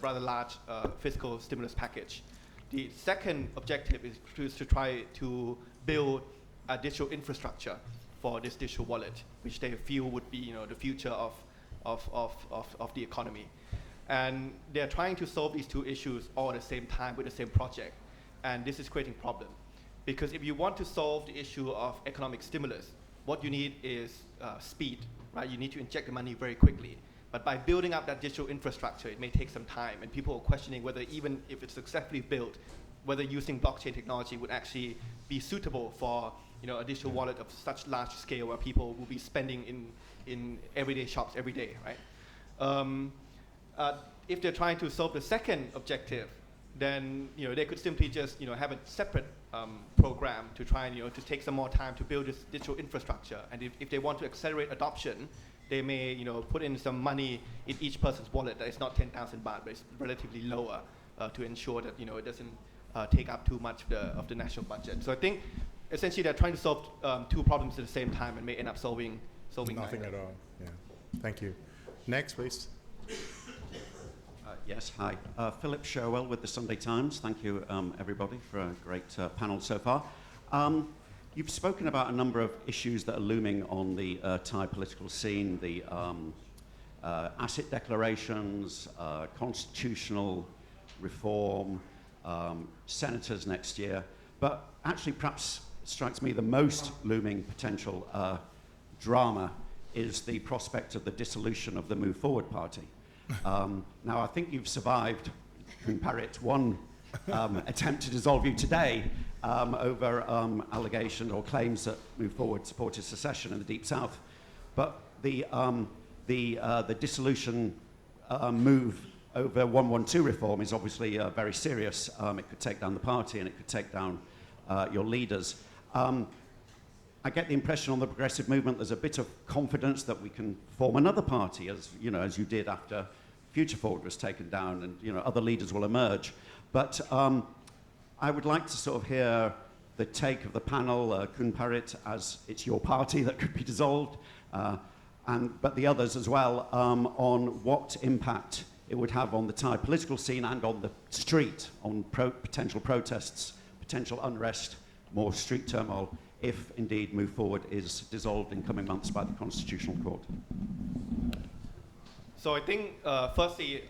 rather large fiscal stimulus package. The second objective is to try to build a digital infrastructure for this digital wallet, which they feel would be the future of the economy. And they're trying to solve these two issues all at the same time with the same project. And this is creating problem Because if you want to solve the issue of economic stimulus, what you need is speed, right? You need to inject the money very quickly. But by building up that digital infrastructure, it may take some time, and people are questioning whether even if it's successfully built, whether using blockchain technology would actually be suitable for a digital wallet of such large scale where people will be spending in everyday shops every day, right? If they're trying to solve the second objective, then they could simply just have a separate program to try and to take some more time to build this digital infrastructure. And if they want to accelerate adoption, they may put in some money in each person's wallet that is not 10,000 baht, but it's relatively lower to ensure that it doesn't take up too much of the national budget. So I think essentially they're trying to solve two problems at the same time and may end up solving nothing neither. at all. Yeah. Thank you. Next, please. Yes, hi. Philip Sherwell with the Sunday Times. Thank you, everybody, for a great panel so far. You've spoken about a number of issues that are looming on the Thai political scene, the asset declarations, constitutional reform, senators next year. But actually, perhaps strikes me the most looming potential drama is the prospect of the dissolution of the Move Forward Party. Now, I think you've survived, Parit, one attempt to dissolve you today over allegations or claims that Move Forward supported secession in the Deep South. But the dissolution move over 112 reform is obviously very serious. It could take down the party and it could take down your leaders. I get the impression on the progressive movement there's a bit of confidence that we can form another party, as you did after Future Forward was taken down, and other leaders will emerge. But I would like to sort of hear the take of the panel, Kun Parit, as it's your party that could be dissolved, but the others as well, on what impact it would have on the Thai political scene and on the street, on potential protests, potential unrest, more street turmoil, if indeed Move Forward is dissolved in coming months by the Constitutional Court. So I think, firstly,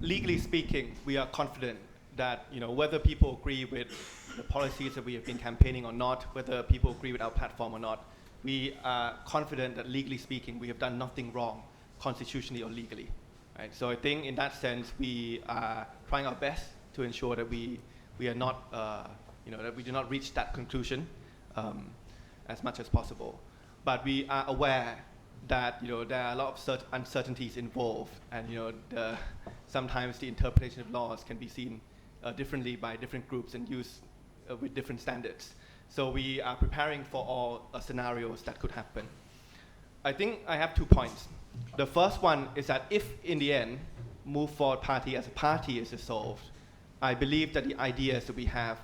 legally speaking, we are confident that whether people agree with the policies that we have been campaigning or not, whether people agree with our platform or not, we are confident that legally speaking, we have done nothing wrong constitutionally or legally. Right? So I think in that sense, we are trying our best to ensure that we are not, that we do not reach that conclusion as much as possible. But we are aware that there are a lot of uncertainties involved, and sometimes the interpretation of laws can be seen differently by different groups and used with different standards. So we are preparing for all scenarios that could happen. I think I have 2 points. The first one is that if in the end Move Forward Party as a party is dissolved, I believe that the ideas that we have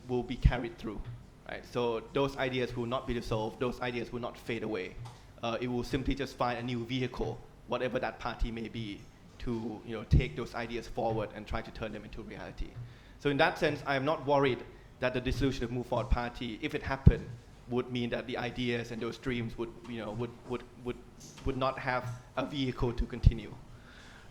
will be carried through. Right? So those ideas will not be dissolved, those ideas will not fade away. It will simply just find a new vehicle, whatever that party may be, to take those ideas forward and try to turn them into reality. So in that sense, I am not worried that the dissolution of Move Forward Party, if it happened, would mean that the ideas and those dreams would not have a vehicle to continue.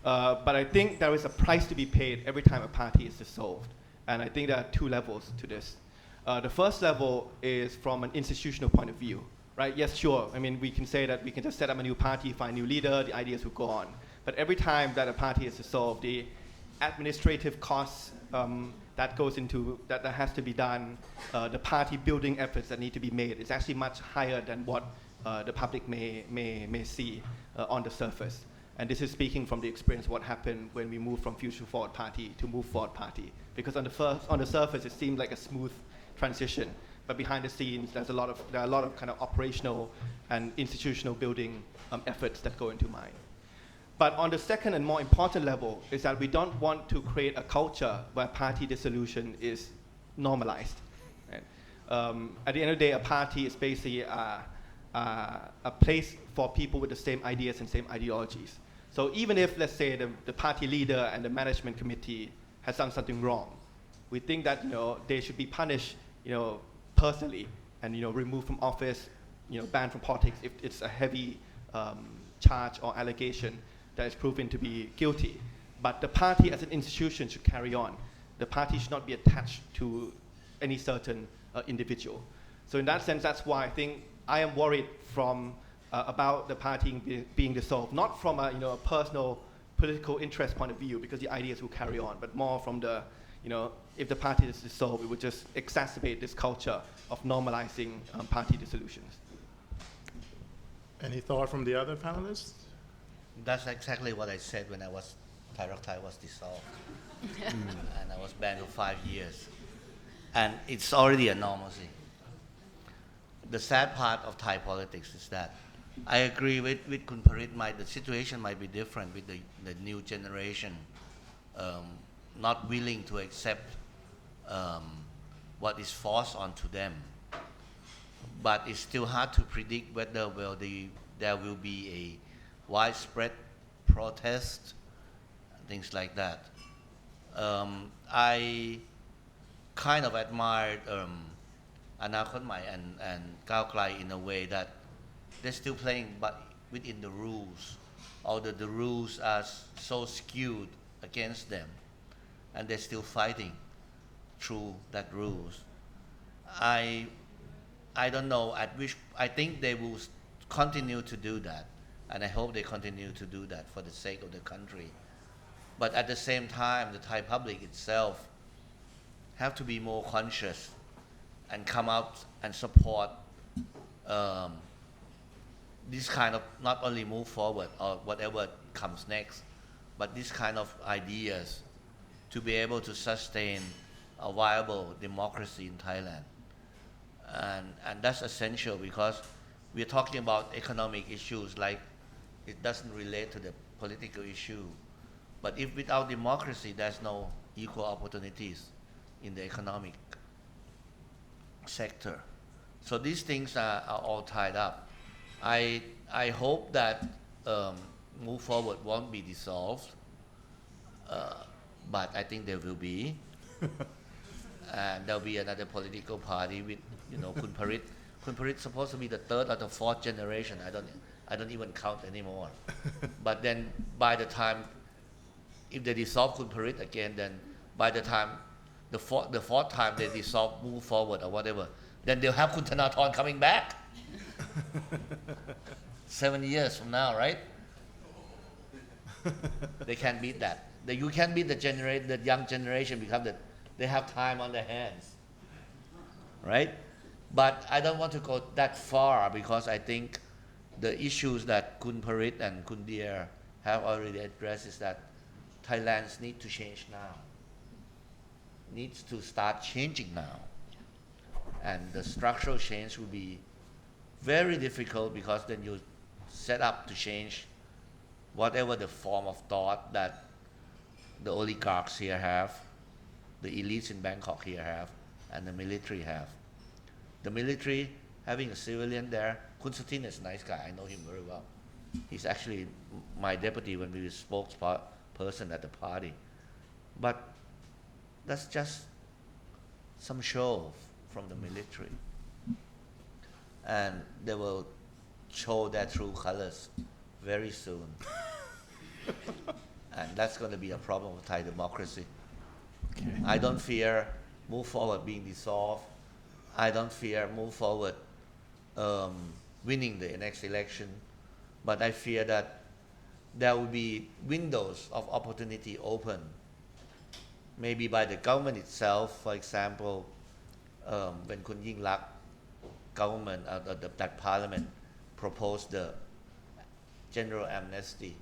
But I think there is a price to be paid every time a party is dissolved. And I think there are 2 levels to this. The first level is from an institutional point of view. Right? Yes, sure. I mean, we can say that we can just set up a new party, find a new leader, the ideas will go on. But every time that a party is dissolved, the administrative costs that goes into that has to be done, the party building efforts that need to be made is actually much higher than what the public may see on the surface. And this is speaking from the experience of what happened when we moved from Future Forward Party to Move Forward Party. Because on the surface, it seemed like a smooth transition. But behind the scenes, there are a lot of kind of operational and institutional building efforts that go into mine. But on the second and more important level is that we don't want to create a culture where party dissolution is normalized. Right? At the end of the day, a party is basically a place for people with the same ideas and same ideologies. So even if, let's say, the party leader and the management committee has done something wrong, we think that they should be punished personally and removed from office, banned from politics if it's a heavy charge or allegation that is proven to be guilty. But the party as an institution should carry on. The party should not be attached to any certain individual. So in that sense, that's why I think I am worried about the party being dissolved, not from a personal political interest point of view, because the ideas will carry on, but more from the, if the party is dissolved, it would just exacerbate this culture of normalizing party dissolutions. Any thought from the other panelists? That's exactly what I said when Thai Rock Thai was dissolved. And I was banned for 5 years. And it's already a normalcy. The sad part of Thai politics is that I agree with Kun Parit, the situation might be different with the new generation not willing to accept what is forced onto them. But it's still hard to predict whether there will be a widespread protest, things like that. I kind of admired Anakot Mai and Kao Klai in a way that they're still playing but within the rules, although the rules are so skewed against them, and they're still fighting through that rules. I don't know, I think they will continue to do that, and I hope they continue to do that for the sake of the country. But at the same time, the Thai public itself have to be more conscious and come out and support this kind of, not only move forward or whatever comes next, but this kind of ideas to be able to sustain a viable democracy in Thailand. And that's essential, because we're talking about economic issues, like it doesn't relate to the political issue. But if without democracy, there's no equal opportunities in the economic sector. So these things are all tied up. I hope that Move Forward won't be dissolved, but I think there will be. And there'll be another political party with, Kun Parit. Kun Parit's supposed to be the third or the fourth generation. I don't even count anymore. But then by the time, if they dissolve Kun Parit again, then by the time the fourth time they dissolve Move Forward or whatever, then they'll have Kun Thanathorn coming back. 7 years from now, right? They can't beat that. You can't beat the young generation, because they have time on their hands, right? But I don't want to go that far, because I think the issues that Kun Parit and Kun Deer have already addressed is that Thailand needs to change now. Needs to start changing now. And the structural change will be very difficult, because then you set up to change whatever the form of thought that the oligarchs here have, the elites in Bangkok here have, and the military have. The military, having a civilian there, Kun Sutin is a nice guy, I know him very well. He's actually my deputy when we were spokesperson at the party. But that's just some show from the military. And they will show their true colors very soon. And that's going to be a problem with Thai democracy. Okay. I don't fear Move Forward being dissolved. I don't fear Move Forward winning the next election. But I fear that there will be windows of opportunity open, maybe by the government itself. For example, when Kun Yingluck government, that parliament proposed the general amnesty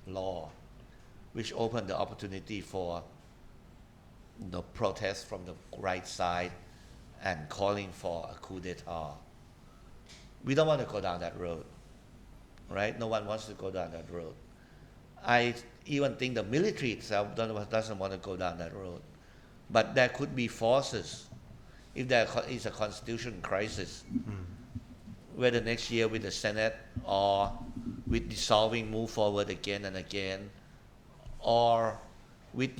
law, which opened the opportunity for the protests from the right side and calling for a coup d'etat. We don't want to go down that road, right? No one wants to go down that road. I even think the military itself doesn't want to go down that road. But there could be forces, if there is a constitution crisis, whether next year with the Senate or with dissolving Move Forward again and again, or with,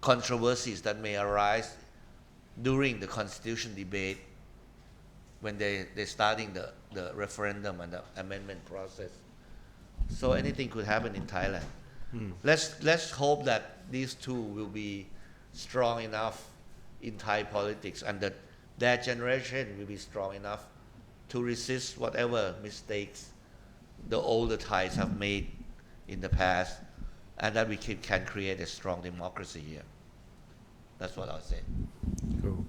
controversies that may arise during the constitution debate when they're starting the referendum and the amendment process. So anything could happen in Thailand. Let's hope that these two will be strong enough in Thai politics, and that their generation will be strong enough to resist whatever mistakes the older Thais have made in the past, and that we can create a strong democracy here. That's what I'll say. Cool.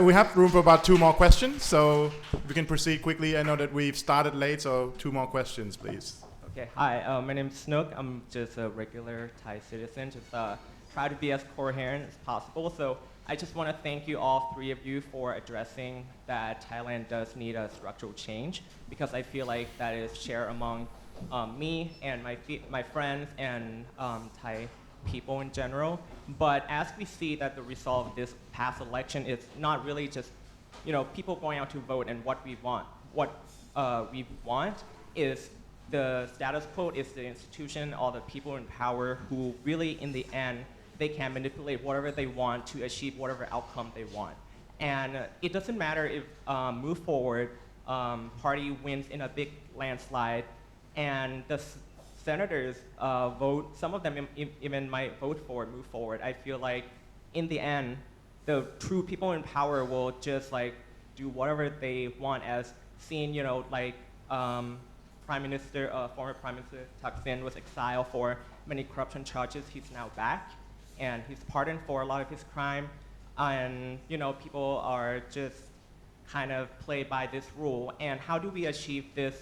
We have room for about 2 more questions, so we can proceed quickly. I know that we've started late, so 2 more questions, please. Okay, hi, my name is Snook. I'm just a regular Thai citizen, just try to be as coherent as possible. So I just want to thank you, all 3 of you, for addressing that Thailand does need a structural change, because I feel like that is shared among me and my friends and Thai people in general. But as we see that the result of this past election is not really just, people going out to vote, and what we want. What we want is the status quo, is the institution, all the people in power who really, in the end, they can manipulate whatever they want to achieve whatever outcome they want. And it doesn't matter if Move Forward party wins in a big landslide, and the senators vote, some of them even might vote for Move Forward. I feel like in the end, the true people in power will just do whatever they want, as seen, Prime Minister, former Prime Minister Thaksin was exiled for many corruption charges. He's now back, and he's pardoned for a lot of his crime. And people are just kind of play by this rule. And how do we achieve this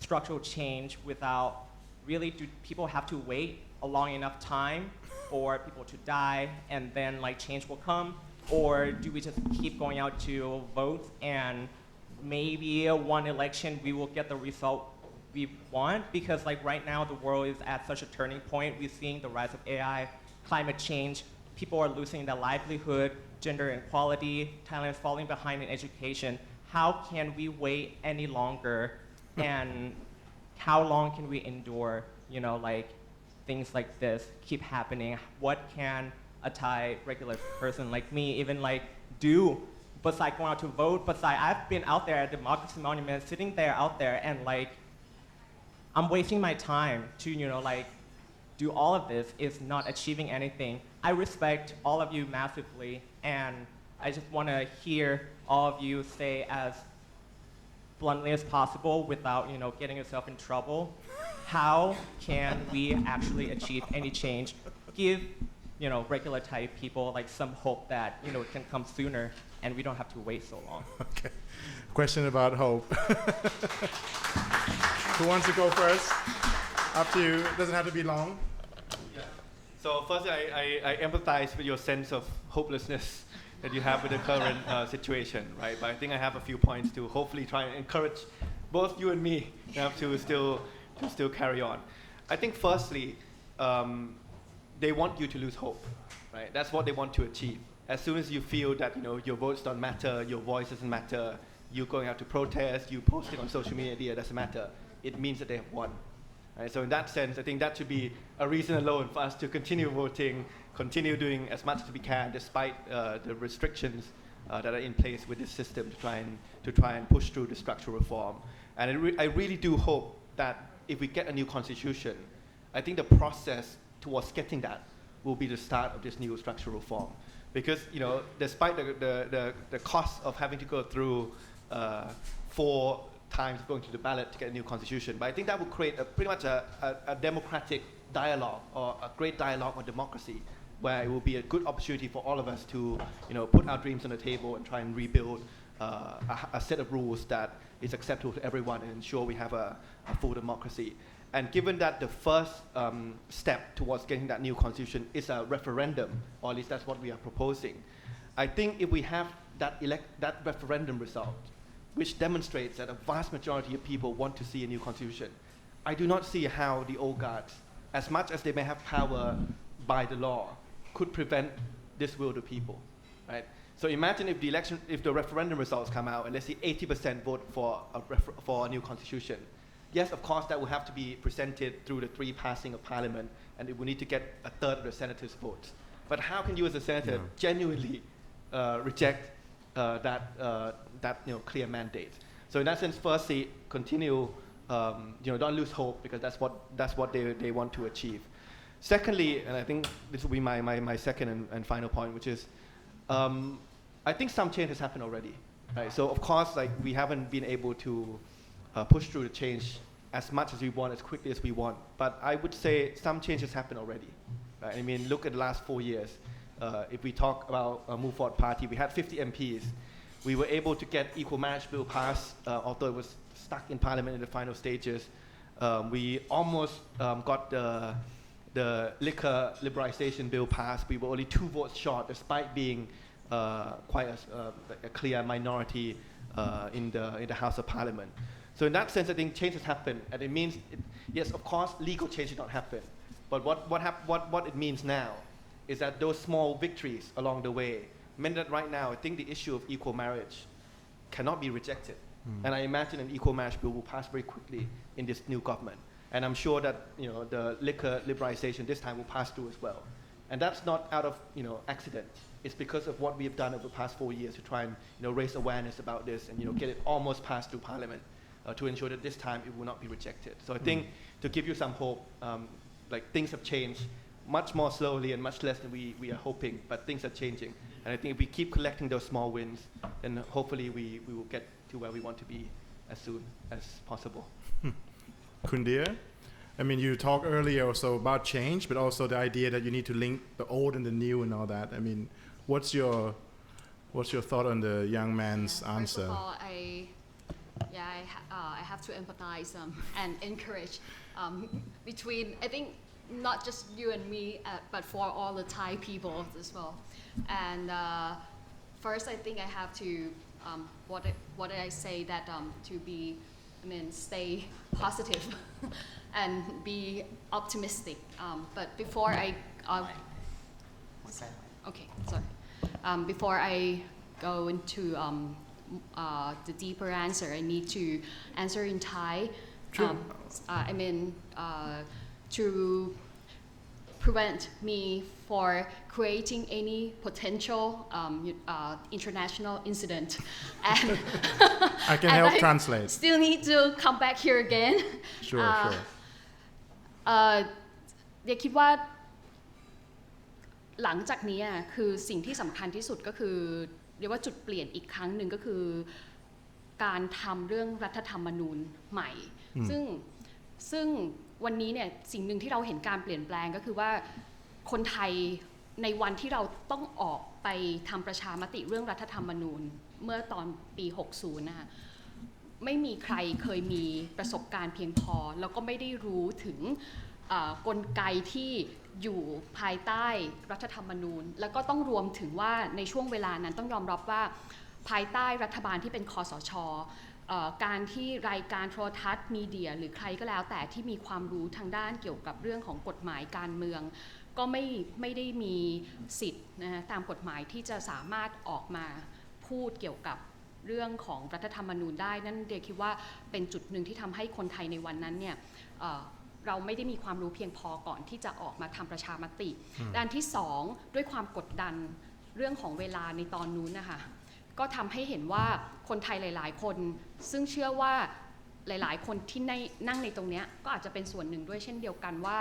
structural change without really, do people have to wait a long enough time for people to die and then change will come? Or do we just keep going out to vote, and maybe one election we will get the result we want? Because right now the world is at such a turning point. We're seeing the rise of AI, climate change, people are losing their livelihood, gender inequality, Thailand is falling behind in education. How can we wait any longer? And how long can we endure, things like this keep happening? What can a Thai regular person like me even do besides going out to vote? Besides, I've been out there at Democracy Monument, sitting there out there, and I'm wasting my time to, do all of this is not achieving anything. I respect all of you massively, and I just want to hear all of you say as bluntly as possible without, getting yourself in trouble. How can we actually achieve any change? Give, regular Thai people some hope that, it can come sooner and we don't have to wait so long. Okay. Question about hope. Who wants to go first? Up to you. It doesn't have to be long. Yeah. So first, I empathize with your sense of hopelessness that you have with the current situation, right? But I think I have a few points to hopefully try and encourage both you and me to still carry on. I think firstly, they want you to lose hope, right? That's what they want to achieve. As soon as you feel that your votes don't matter, your voice doesn't matter, you going out to protest, you posting on social media doesn't matter, it means that they have won. Right? So in that sense, I think that should be a reason alone for us to continue voting, continue doing as much as we can, despite the restrictions that are in place with this system to try and push through the structural reform. And I really do hope that if we get a new constitution, I think the process towards getting that will be the start of this new structural reform. Because despite the cost of having to go through 4 times going to the ballot to get a new constitution, but I think that will create pretty much a democratic dialogue, or a great dialogue on democracy, where it will be a good opportunity for all of us to put our dreams on the table and try and rebuild a set of rules that is acceptable to everyone and ensure we have a full democracy. And given that the first step towards getting that new constitution is a referendum, or at least that's what we are proposing, I think if we have that referendum result, which demonstrates that a vast majority of people want to see a new constitution, I do not see how the oligarchs, as much as they may have power by the law, could prevent this will of the people, right? So imagine if the referendum results come out and let's say 80% vote for a new constitution. Yes, of course, that will have to be presented through the 3 passing of parliament, and it will need to get a third of the senators' votes. But how can you as a senator genuinely reject that clear mandate? So in that sense, firstly, continue, don't lose hope, because that's what they want to achieve. Secondly, and I think this will be my second and final point, which is I think some change has happened already, right? So of course, like we haven't been able to push through the change as much as we want, as quickly as we want. But I would say some changes happen already. Right? I mean, look at the last 4 years. If we talk about Move Forward Party, we had 50 MPs. We were able to get equal marriage bill passed, although it was stuck in Parliament in the final stages. We almost got the liquor liberalization bill passed. We were only 2 votes short, despite being quite a clear minority in the House of Parliament. So in that sense, I think change has happened, and it means, yes, of course, legal change did not happen. But what it means now is that those small victories along the way meant that right now, I think the issue of equal marriage cannot be rejected. And I imagine an equal marriage bill will pass very quickly in this new government. And I'm sure that the liquor liberalization this time will pass through as well. And that's not out of accident. It's because of what we have done over the past 4 years to try and raise awareness about this and get it almost passed through Parliament to ensure that this time it will not be rejected. So I think to give you some hope, like things have changed much more slowly and much less than we are hoping, but things are changing. And I think if we keep collecting those small wins, then hopefully we will get to where we want to be as soon as possible. Kundir, I mean, you talked earlier also about change, but also the idea that you need to link the old and the new and all that. I mean, what's your thought on the young man's answer? First of all, I have to empathize and encourage between, I think, not just you and me, but for all the Thai people as well. And first, I think I have to, what did I say, that to be, stay positive and be optimistic. But before before I go into the deeper answer, I need to answer in Thai. Sure. To prevent me for creating any potential international incident. And I can help translate. Still need to come back here again. Sure. เดี๋ยวคิดว่าหลังจากนี้คือสิ่งที่สำคัญที่สุดก็คือเรียกว่าจุดเปลี่ยนอีกครั้งหนึ่งก็คือการทำเรื่องรัฐธรรมนูญใหม่ซึ่งวันนี้เนี่ยสิ่งหนึ่งที่เราเห็นการเปลี่ยนแปลงก็คือว่าคนไทยในวันที่เราต้องออกไปทำประชามติเรื่องรัฐธรรมนูญเมื่อตอนปี 60 นะคะไม่มีใครเคยมีประสบการณ์เพียงพอแล้วก็ไม่ได้รู้ถึงกลไกที่อยู่ภายใต้รัฐธรรมนูญแล้วก็ต้องรวมถึงว่าในช่วงเวลานั้นต้องยอมรับว่าภายใต้รัฐบาลที่เป็นคสช.การที่รายการโทรทัศน์มีเดียหรือใครก็แล้วแต่ที่มีความรู้ทางด้านเกี่ยวกับเรื่องของกฎหมายการเมืองก็ไม่ได้มีสิทธิ์นะตามกฎหมายที่จะสามารถออกมาพูดเกี่ยวกับเรื่องของรัฐธรรมนูญได้นั่นเดียคิดว่าเป็นจุดหนึ่งที่ทำให้คนไทยในวันนั้นเนี่ยเราไม่ได้มีความรู้เพียงพอก่อนที่จะออกมาทำประชามติด้านที่2ด้วยความกดดันเรื่องของเวลาในตอนนู้นนะคะก็ทำให้เห็นว่าคนไทยหลายๆคนซึ่งเชื่อว่าหลายๆคนที่นั่งในตรงนี้ก็อาจจะเป็นส่วนหนึ่งด้วยเช่นเดียวกันว่า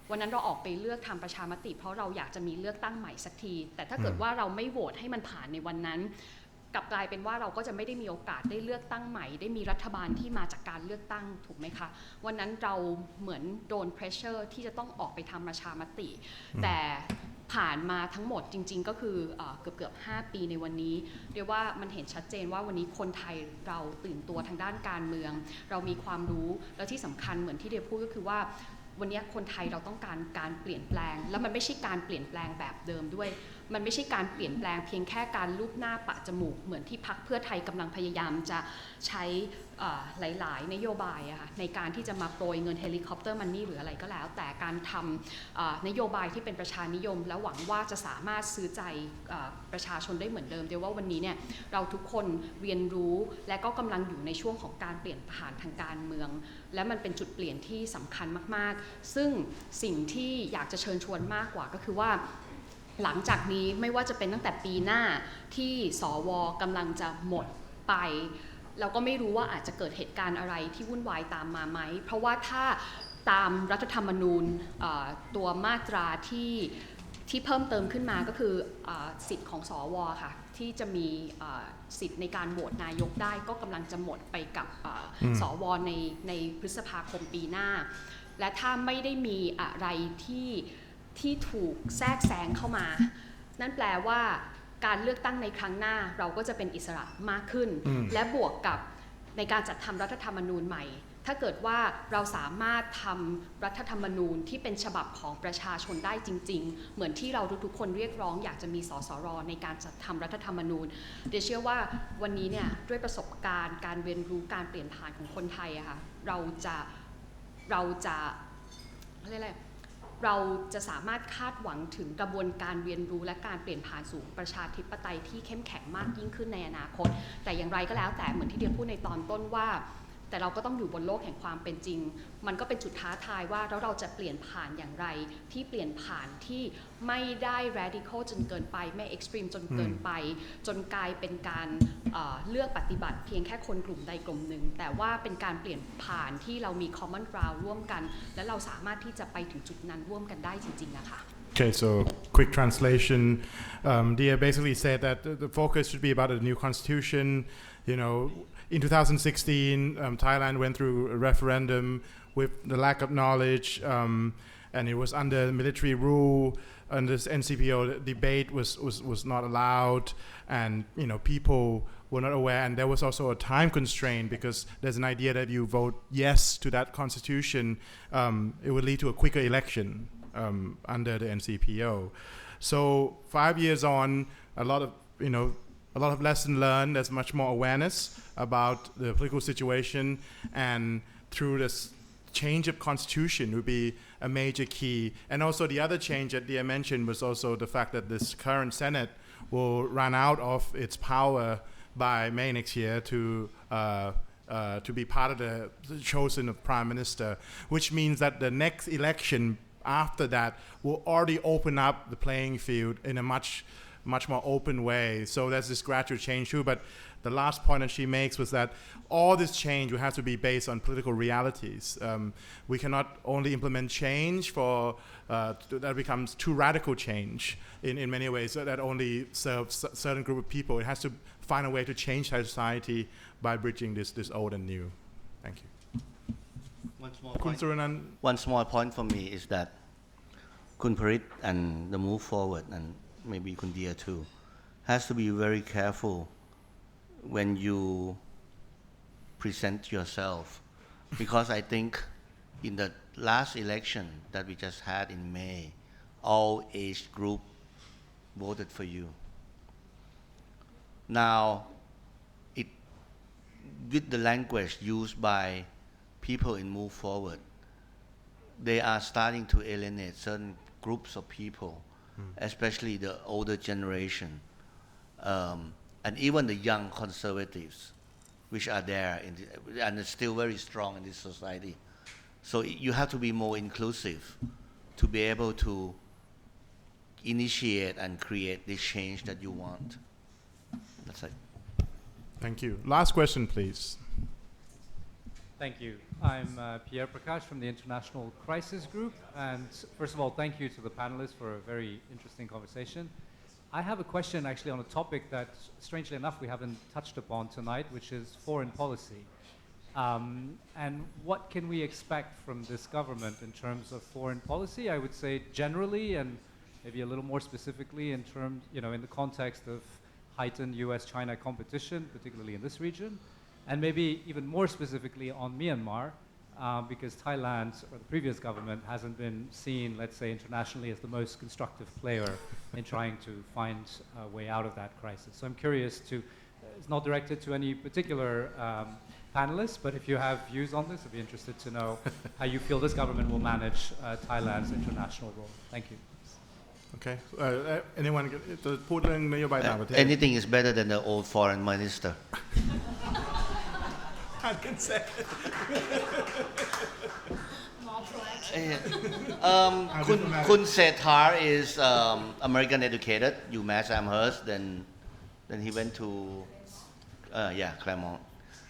วันนั้นเราออกไปเลือกทำประชามติเพราะเราอยากจะมีเลือกตั้งใหม่สักทีแต่ถ้าเกิดว่าเราไม่โหวตให้มันผ่านในวันนั้นกลับกลายเป็นว่าเราก็จะไม่ได้มีโอกาสได้เลือกตั้งใหม่ได้มีรัฐบาลที่มาจากการเลือกตั้งถูกไหมคะวันนั้นเราเหมือนโดน pressure ที่จะต้องออกไปทำประชามติแต่ผ่านมาทั้งหมดจริงๆก็คือเกือบ5 ปีในวันนี้เรียกว่ามันเห็นชัดเจนว่าวันนี้คนไทยเราตื่นตัวทางด้านการเมืองเรามีความรู้แล้วที่สำคัญเหมือนที่เดียพูดก็คือว่าวันนี้คนไทยเราต้องการเปลี่ยนแปลงแล้วมันไม่ใช่การเปลี่ยนแปลงแบบเดิมด้วยมันไม่ใช่การเปลี่ยนแปลงเพียงแค่การลูบหน้าปะจมูกเหมือนที่พรรคเพื่อไทยกำลังพยายามจะใช้หลายๆนโยบายในการที่จะมาโปรยเงินเฮลิคอปเตอร์มันนี่หรืออะไรก็แล้วแต่การทำนโยบายที่เป็นประชานิยมและหวังว่าจะสามารถซื้อใจประชาชนได้เหมือนเดิมเดี๋ยวว่าวันนี้เนี่ยเราทุกคนเรียนรู้และก็กำลังอยู่ในช่วงของการเปลี่ยนผ่านทางการเมืองและมันเป็นจุดเปลี่ยนที่สำคัญมากๆซึ่งสิ่งที่อยากจะเชิญชวนมากกว่าก็คือว่าหลังจากนี้ไม่ว่าจะเป็นตั้งแต่ปีหน้าที่สว.กำลังจะหมดไปเราก็ไม่รู้ว่าอาจจะเกิดเหตุการณ์อะไรที่วุ่นวายตามมาไหมเพราะว่าถ้า ตามรัฐธรรมนูญตัวมาตราที่เพิ่มเติมขึ้นมาก็คือสิทธิ์ของสวค่ะที่จะมีสิทธิ์ในการโหวตนายกได้ก็กำลังจะหมดไปกับสวในพฤษภาคมปีหน้าและถ้าไม่ได้มีอะไรที่ถูกแทรกแซงเข้ามานั่นแปลว่าการเลือกตั้งในครั้งหน้าเราก็จะเป็นอิสระมากขึ้นและบวกกับในการจัดทำรัฐธรรมนูญใหม่ถ้าเกิดว่าเราสามารถทำรัฐธรรมนูญที่เป็นฉบับของประชาชนได้จริงๆเหมือนที่เราทุกๆคนเรียกร้องอยากจะมีสสรในการจัดทำรัฐธรรมนูญเดี๋ยวเชื่อว่าวันนี้เนี่ยด้วยประสบการณ์การเรียนรู้การเปลี่ยนผ่านของคนไทยอะค่ะเราจะเรียกอะไรเราจะสามารถคาดหวังถึงกระบวนการเรียนรู้และการเปลี่ยนผ่านสู่ประชาธิปไตยที่เข้มแข็งมากยิ่งขึ้นในอนาคตแต่อย่างไรก็แล้วแต่เหมือนที่เดียพูดในตอนต้นว่าแต่เราก็ต้องอยู่บนโลกแห่งความเป็นจริงมันก็เป็นจุดท้าทายว่าแล้วเราจะเปลี่ยนผ่านอย่างไรที่เปลี่ยนผ่านที่ไม่ได้ radical จนเกินไปไม่ extreme จนเกินไปจนกลายเป็นการเลือกปฏิบัติเพียงแค่คนกลุ่มใดกลุ่มหนึ่งแต่ว่าเป็นการเปลี่ยนผ่านที่เรามี common ground ร่วมกันและเราสามารถที่จะไปถึงจุดนั้นร่วมกันได้จริงๆนะคะ Okay, so quick translation. Dia basically said that the focus should be about a new constitution. You know, in 2016, Thailand went through a referendum with the lack of knowledge, and it was under military rule. And this NCPO debate was not allowed, and people were not aware. And there was also a time constraint because there's an idea that you vote yes to that constitution, it would lead to a quicker election. Under the NCPO. So 5 years on, a lot of lesson learned. There's much more awareness about the political situation, and through this change of constitution would be a major key. And also the other change that Dia mentioned was also the fact that this current Senate will run out of its power by May next year to be part of the chosen of Prime Minister, which means that the next election after that will already open up the playing field in a much more open way. So there's this gradual change too. But the last point that she makes was that all this change will have to be based on political realities. We cannot only implement change that becomes too radical change in many ways that only serves a certain group of people. It has to find a way to change our society by bridging this old and new. Thank you. One small point for me is that Kun Parit and the move forward, and maybe Kun Dia too, has to be very careful when you present yourself, because I think in the last election that we just had in May, all age group voted for you. Now, with the language used by people in Move Forward, they are starting to alienate certain groups of people, especially the older generation, and even the young conservatives, which are there and are still very strong in this society. So you have to be more inclusive to be able to initiate and create this change that you want. That's it. Thank you. Last question, please. Thank you. I'm Pierre Prakash from the International Crisis Group. And first of all, thank you to the panelists for a very interesting conversation. I have a question actually on a topic that, strangely enough, we haven't touched upon tonight, which is foreign policy. And what can we expect from this government in terms of foreign policy? I would say generally, and maybe a little more specifically in terms, in the context of heightened US-China competition, particularly in this region. And maybe even more specifically on Myanmar, because Thailand, or the previous government, hasn't been seen, let's say, internationally as the most constructive player in trying to find a way out of that crisis. So I'm curious it's not directed to any particular panelists, but if you have views on this, I'd be interested to know how you feel this government will manage Thailand's international role. Thank you. Okay. Anyone? Anything is better than the old foreign minister. I can say. Kun Srettha is American educated, UMass Amherst, then he went to Claremont.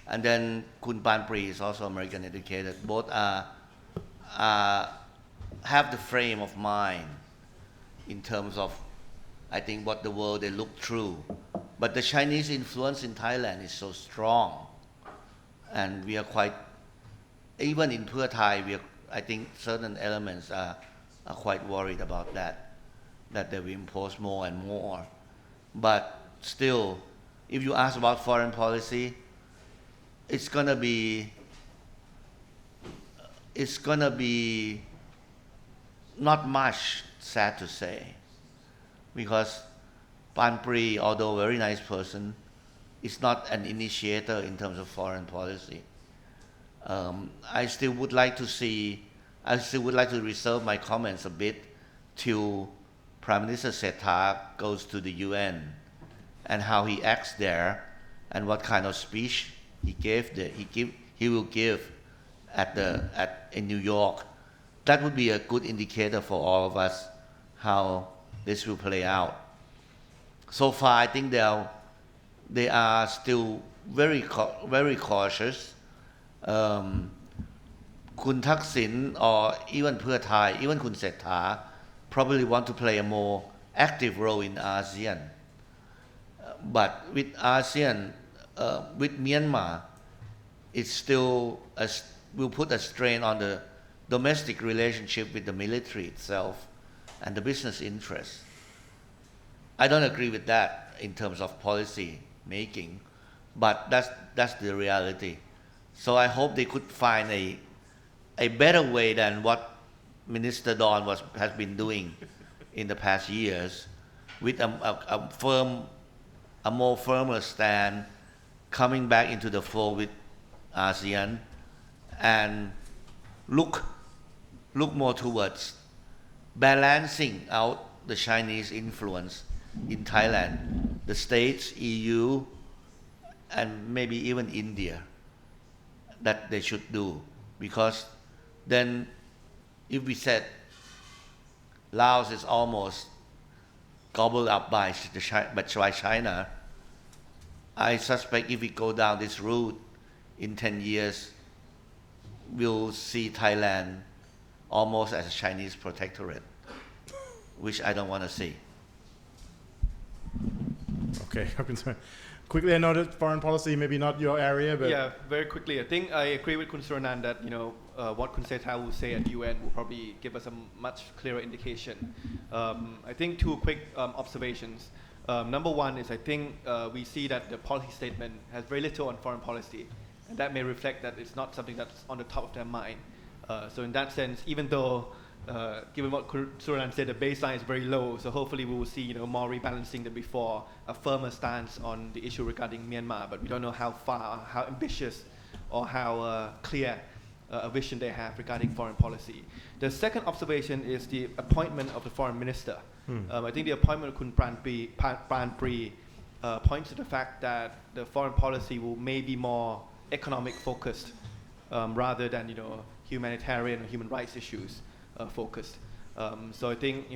And then Kun Pan Pri is also American educated. Both are have the frame of mind in terms of, I think, what the world they look through. But the Chinese influence in Thailand is so strong, and we are quite, even in Pheu Thai, I think certain elements are quite worried about that they will impose more and more. But still, if you ask about foreign policy, it's gonna be not much, sad to say, because Pan Pri, although a very nice person, is not an initiator in terms of foreign policy. I still would like to reserve my comments a bit till Prime Minister Srettha goes to the UN and how he acts there and what kind of speech he will give in New York. That would be a good indicator for all of us how this will play out. So far, I think they are still very cautious. Kun Thaksin or even Pheu Thai, even Kun Srettha probably want to play a more active role in ASEAN. But with ASEAN, with Myanmar, it still will put a strain on the domestic relationship with the military itself and the business interests. I don't agree with that in terms of policy making, but that's the reality. So I hope they could find a better way than what Minister Don has been doing in the past years, with a more firmer stand, coming back into the fold with ASEAN, and look more towards balancing out the Chinese influence in Thailand, the States, EU, and maybe even India, that they should do. Because then if we said Laos is almost gobbled up by China, I suspect if we go down this route in 10 years, we'll see Thailand almost as a Chinese protectorate, which I don't want to see. Okay, quickly, I know that foreign policy maybe not your area, but yeah, very quickly. I think I agree with Kun Suranan that what Kun Srettha will say at UN will probably give us a much clearer indication. I think two quick observations. Number one is I think we see that the policy statement has very little on foreign policy, and that may reflect that it's not something that's on the top of their mind. So in that sense, even though given what Suranan said, the baseline is very low, so hopefully we will see more rebalancing than before, a firmer stance on the issue regarding Myanmar, but we don't know how far, how ambitious, or how clear a vision they have regarding foreign policy. The second observation is the appointment of the foreign minister. I think the appointment of Kun Pran Pri points to the fact that the foreign policy will maybe more economic focused rather than humanitarian or human rights issues focused. So I think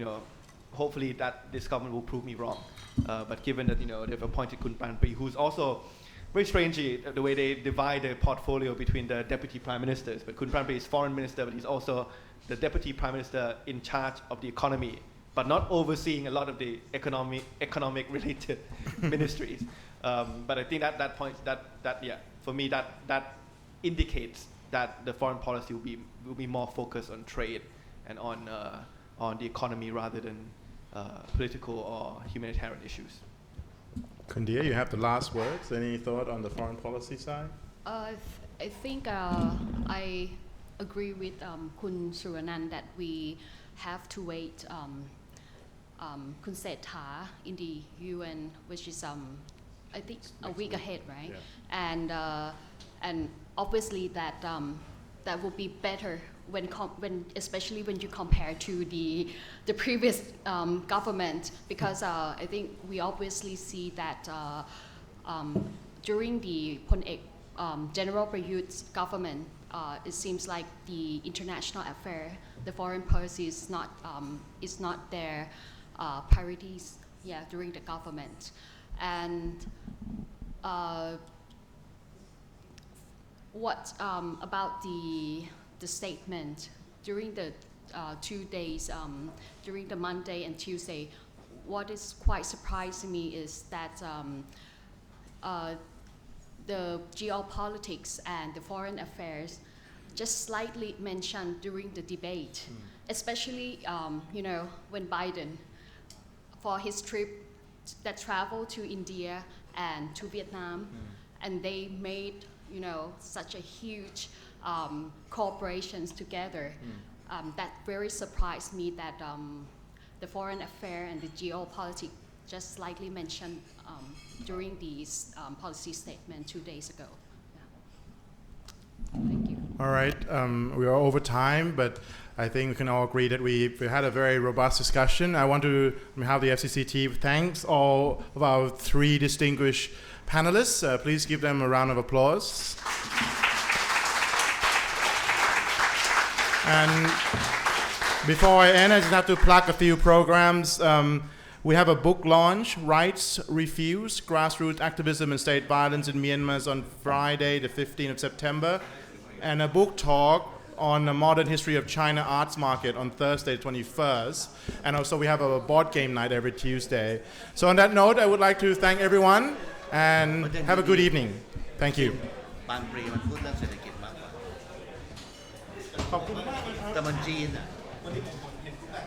hopefully that this government will prove me wrong. But given that they've appointed Kun Pran Pri, who's also very strangely the way they divide the portfolio between the deputy prime ministers. But Kun Pran Pri is foreign minister, but he's also the deputy prime minister in charge of the economy, but not overseeing a lot of the economic related ministries. But I think that points for me that indicates that the foreign policy will be more focused on trade and on the economy rather than political or humanitarian issues. Kundia, you have the last words. Any thought on the foreign policy side? I think I agree with Kun Suranan that we have to wait Kun Srettha in the UN, which is I think a week ahead, right? Yeah. And obviously that that will be better when especially when you compare to the previous government, because I think we obviously see that during the General Prayut's government, it seems like the international affair, the foreign policy is not their priorities during the government. And what about the statement during the 2 days, during the Monday and Tuesday, what is quite surprising me is that the geopolitics and the foreign affairs just slightly mentioned during the debate, especially when Biden, for his trip that traveled to India and to Vietnam, and they made such a huge cooperations together. That very surprised me that the foreign affair and the geopolitics just slightly mentioned during these policy statement 2 days ago. Yeah. Thank you. All right, we are over time, but I think we can all agree that we had a very robust discussion. I want to, on behalf of the FCCT, thanks all of our 3 distinguished panelists. Please give them a round of applause. And before I end, I just have to plug a few programs. We have a book launch, Rights Refused, Grassroots Activism and State Violence in Myanmar, on Friday, the 15th of September, and a book talk on the modern history of China arts market on Thursday, 21st. And also we have a board game night every Tuesday. So on that note, I would like to thank everyone and have a good evening. Thank you. ปานปรีมันพูดเรื่องเศรษฐกิจมากกว่า ขอบคุณมากเลยครับ แต่มันจีนอ่ะ วันนี้ผมเห็นคุณแต่ง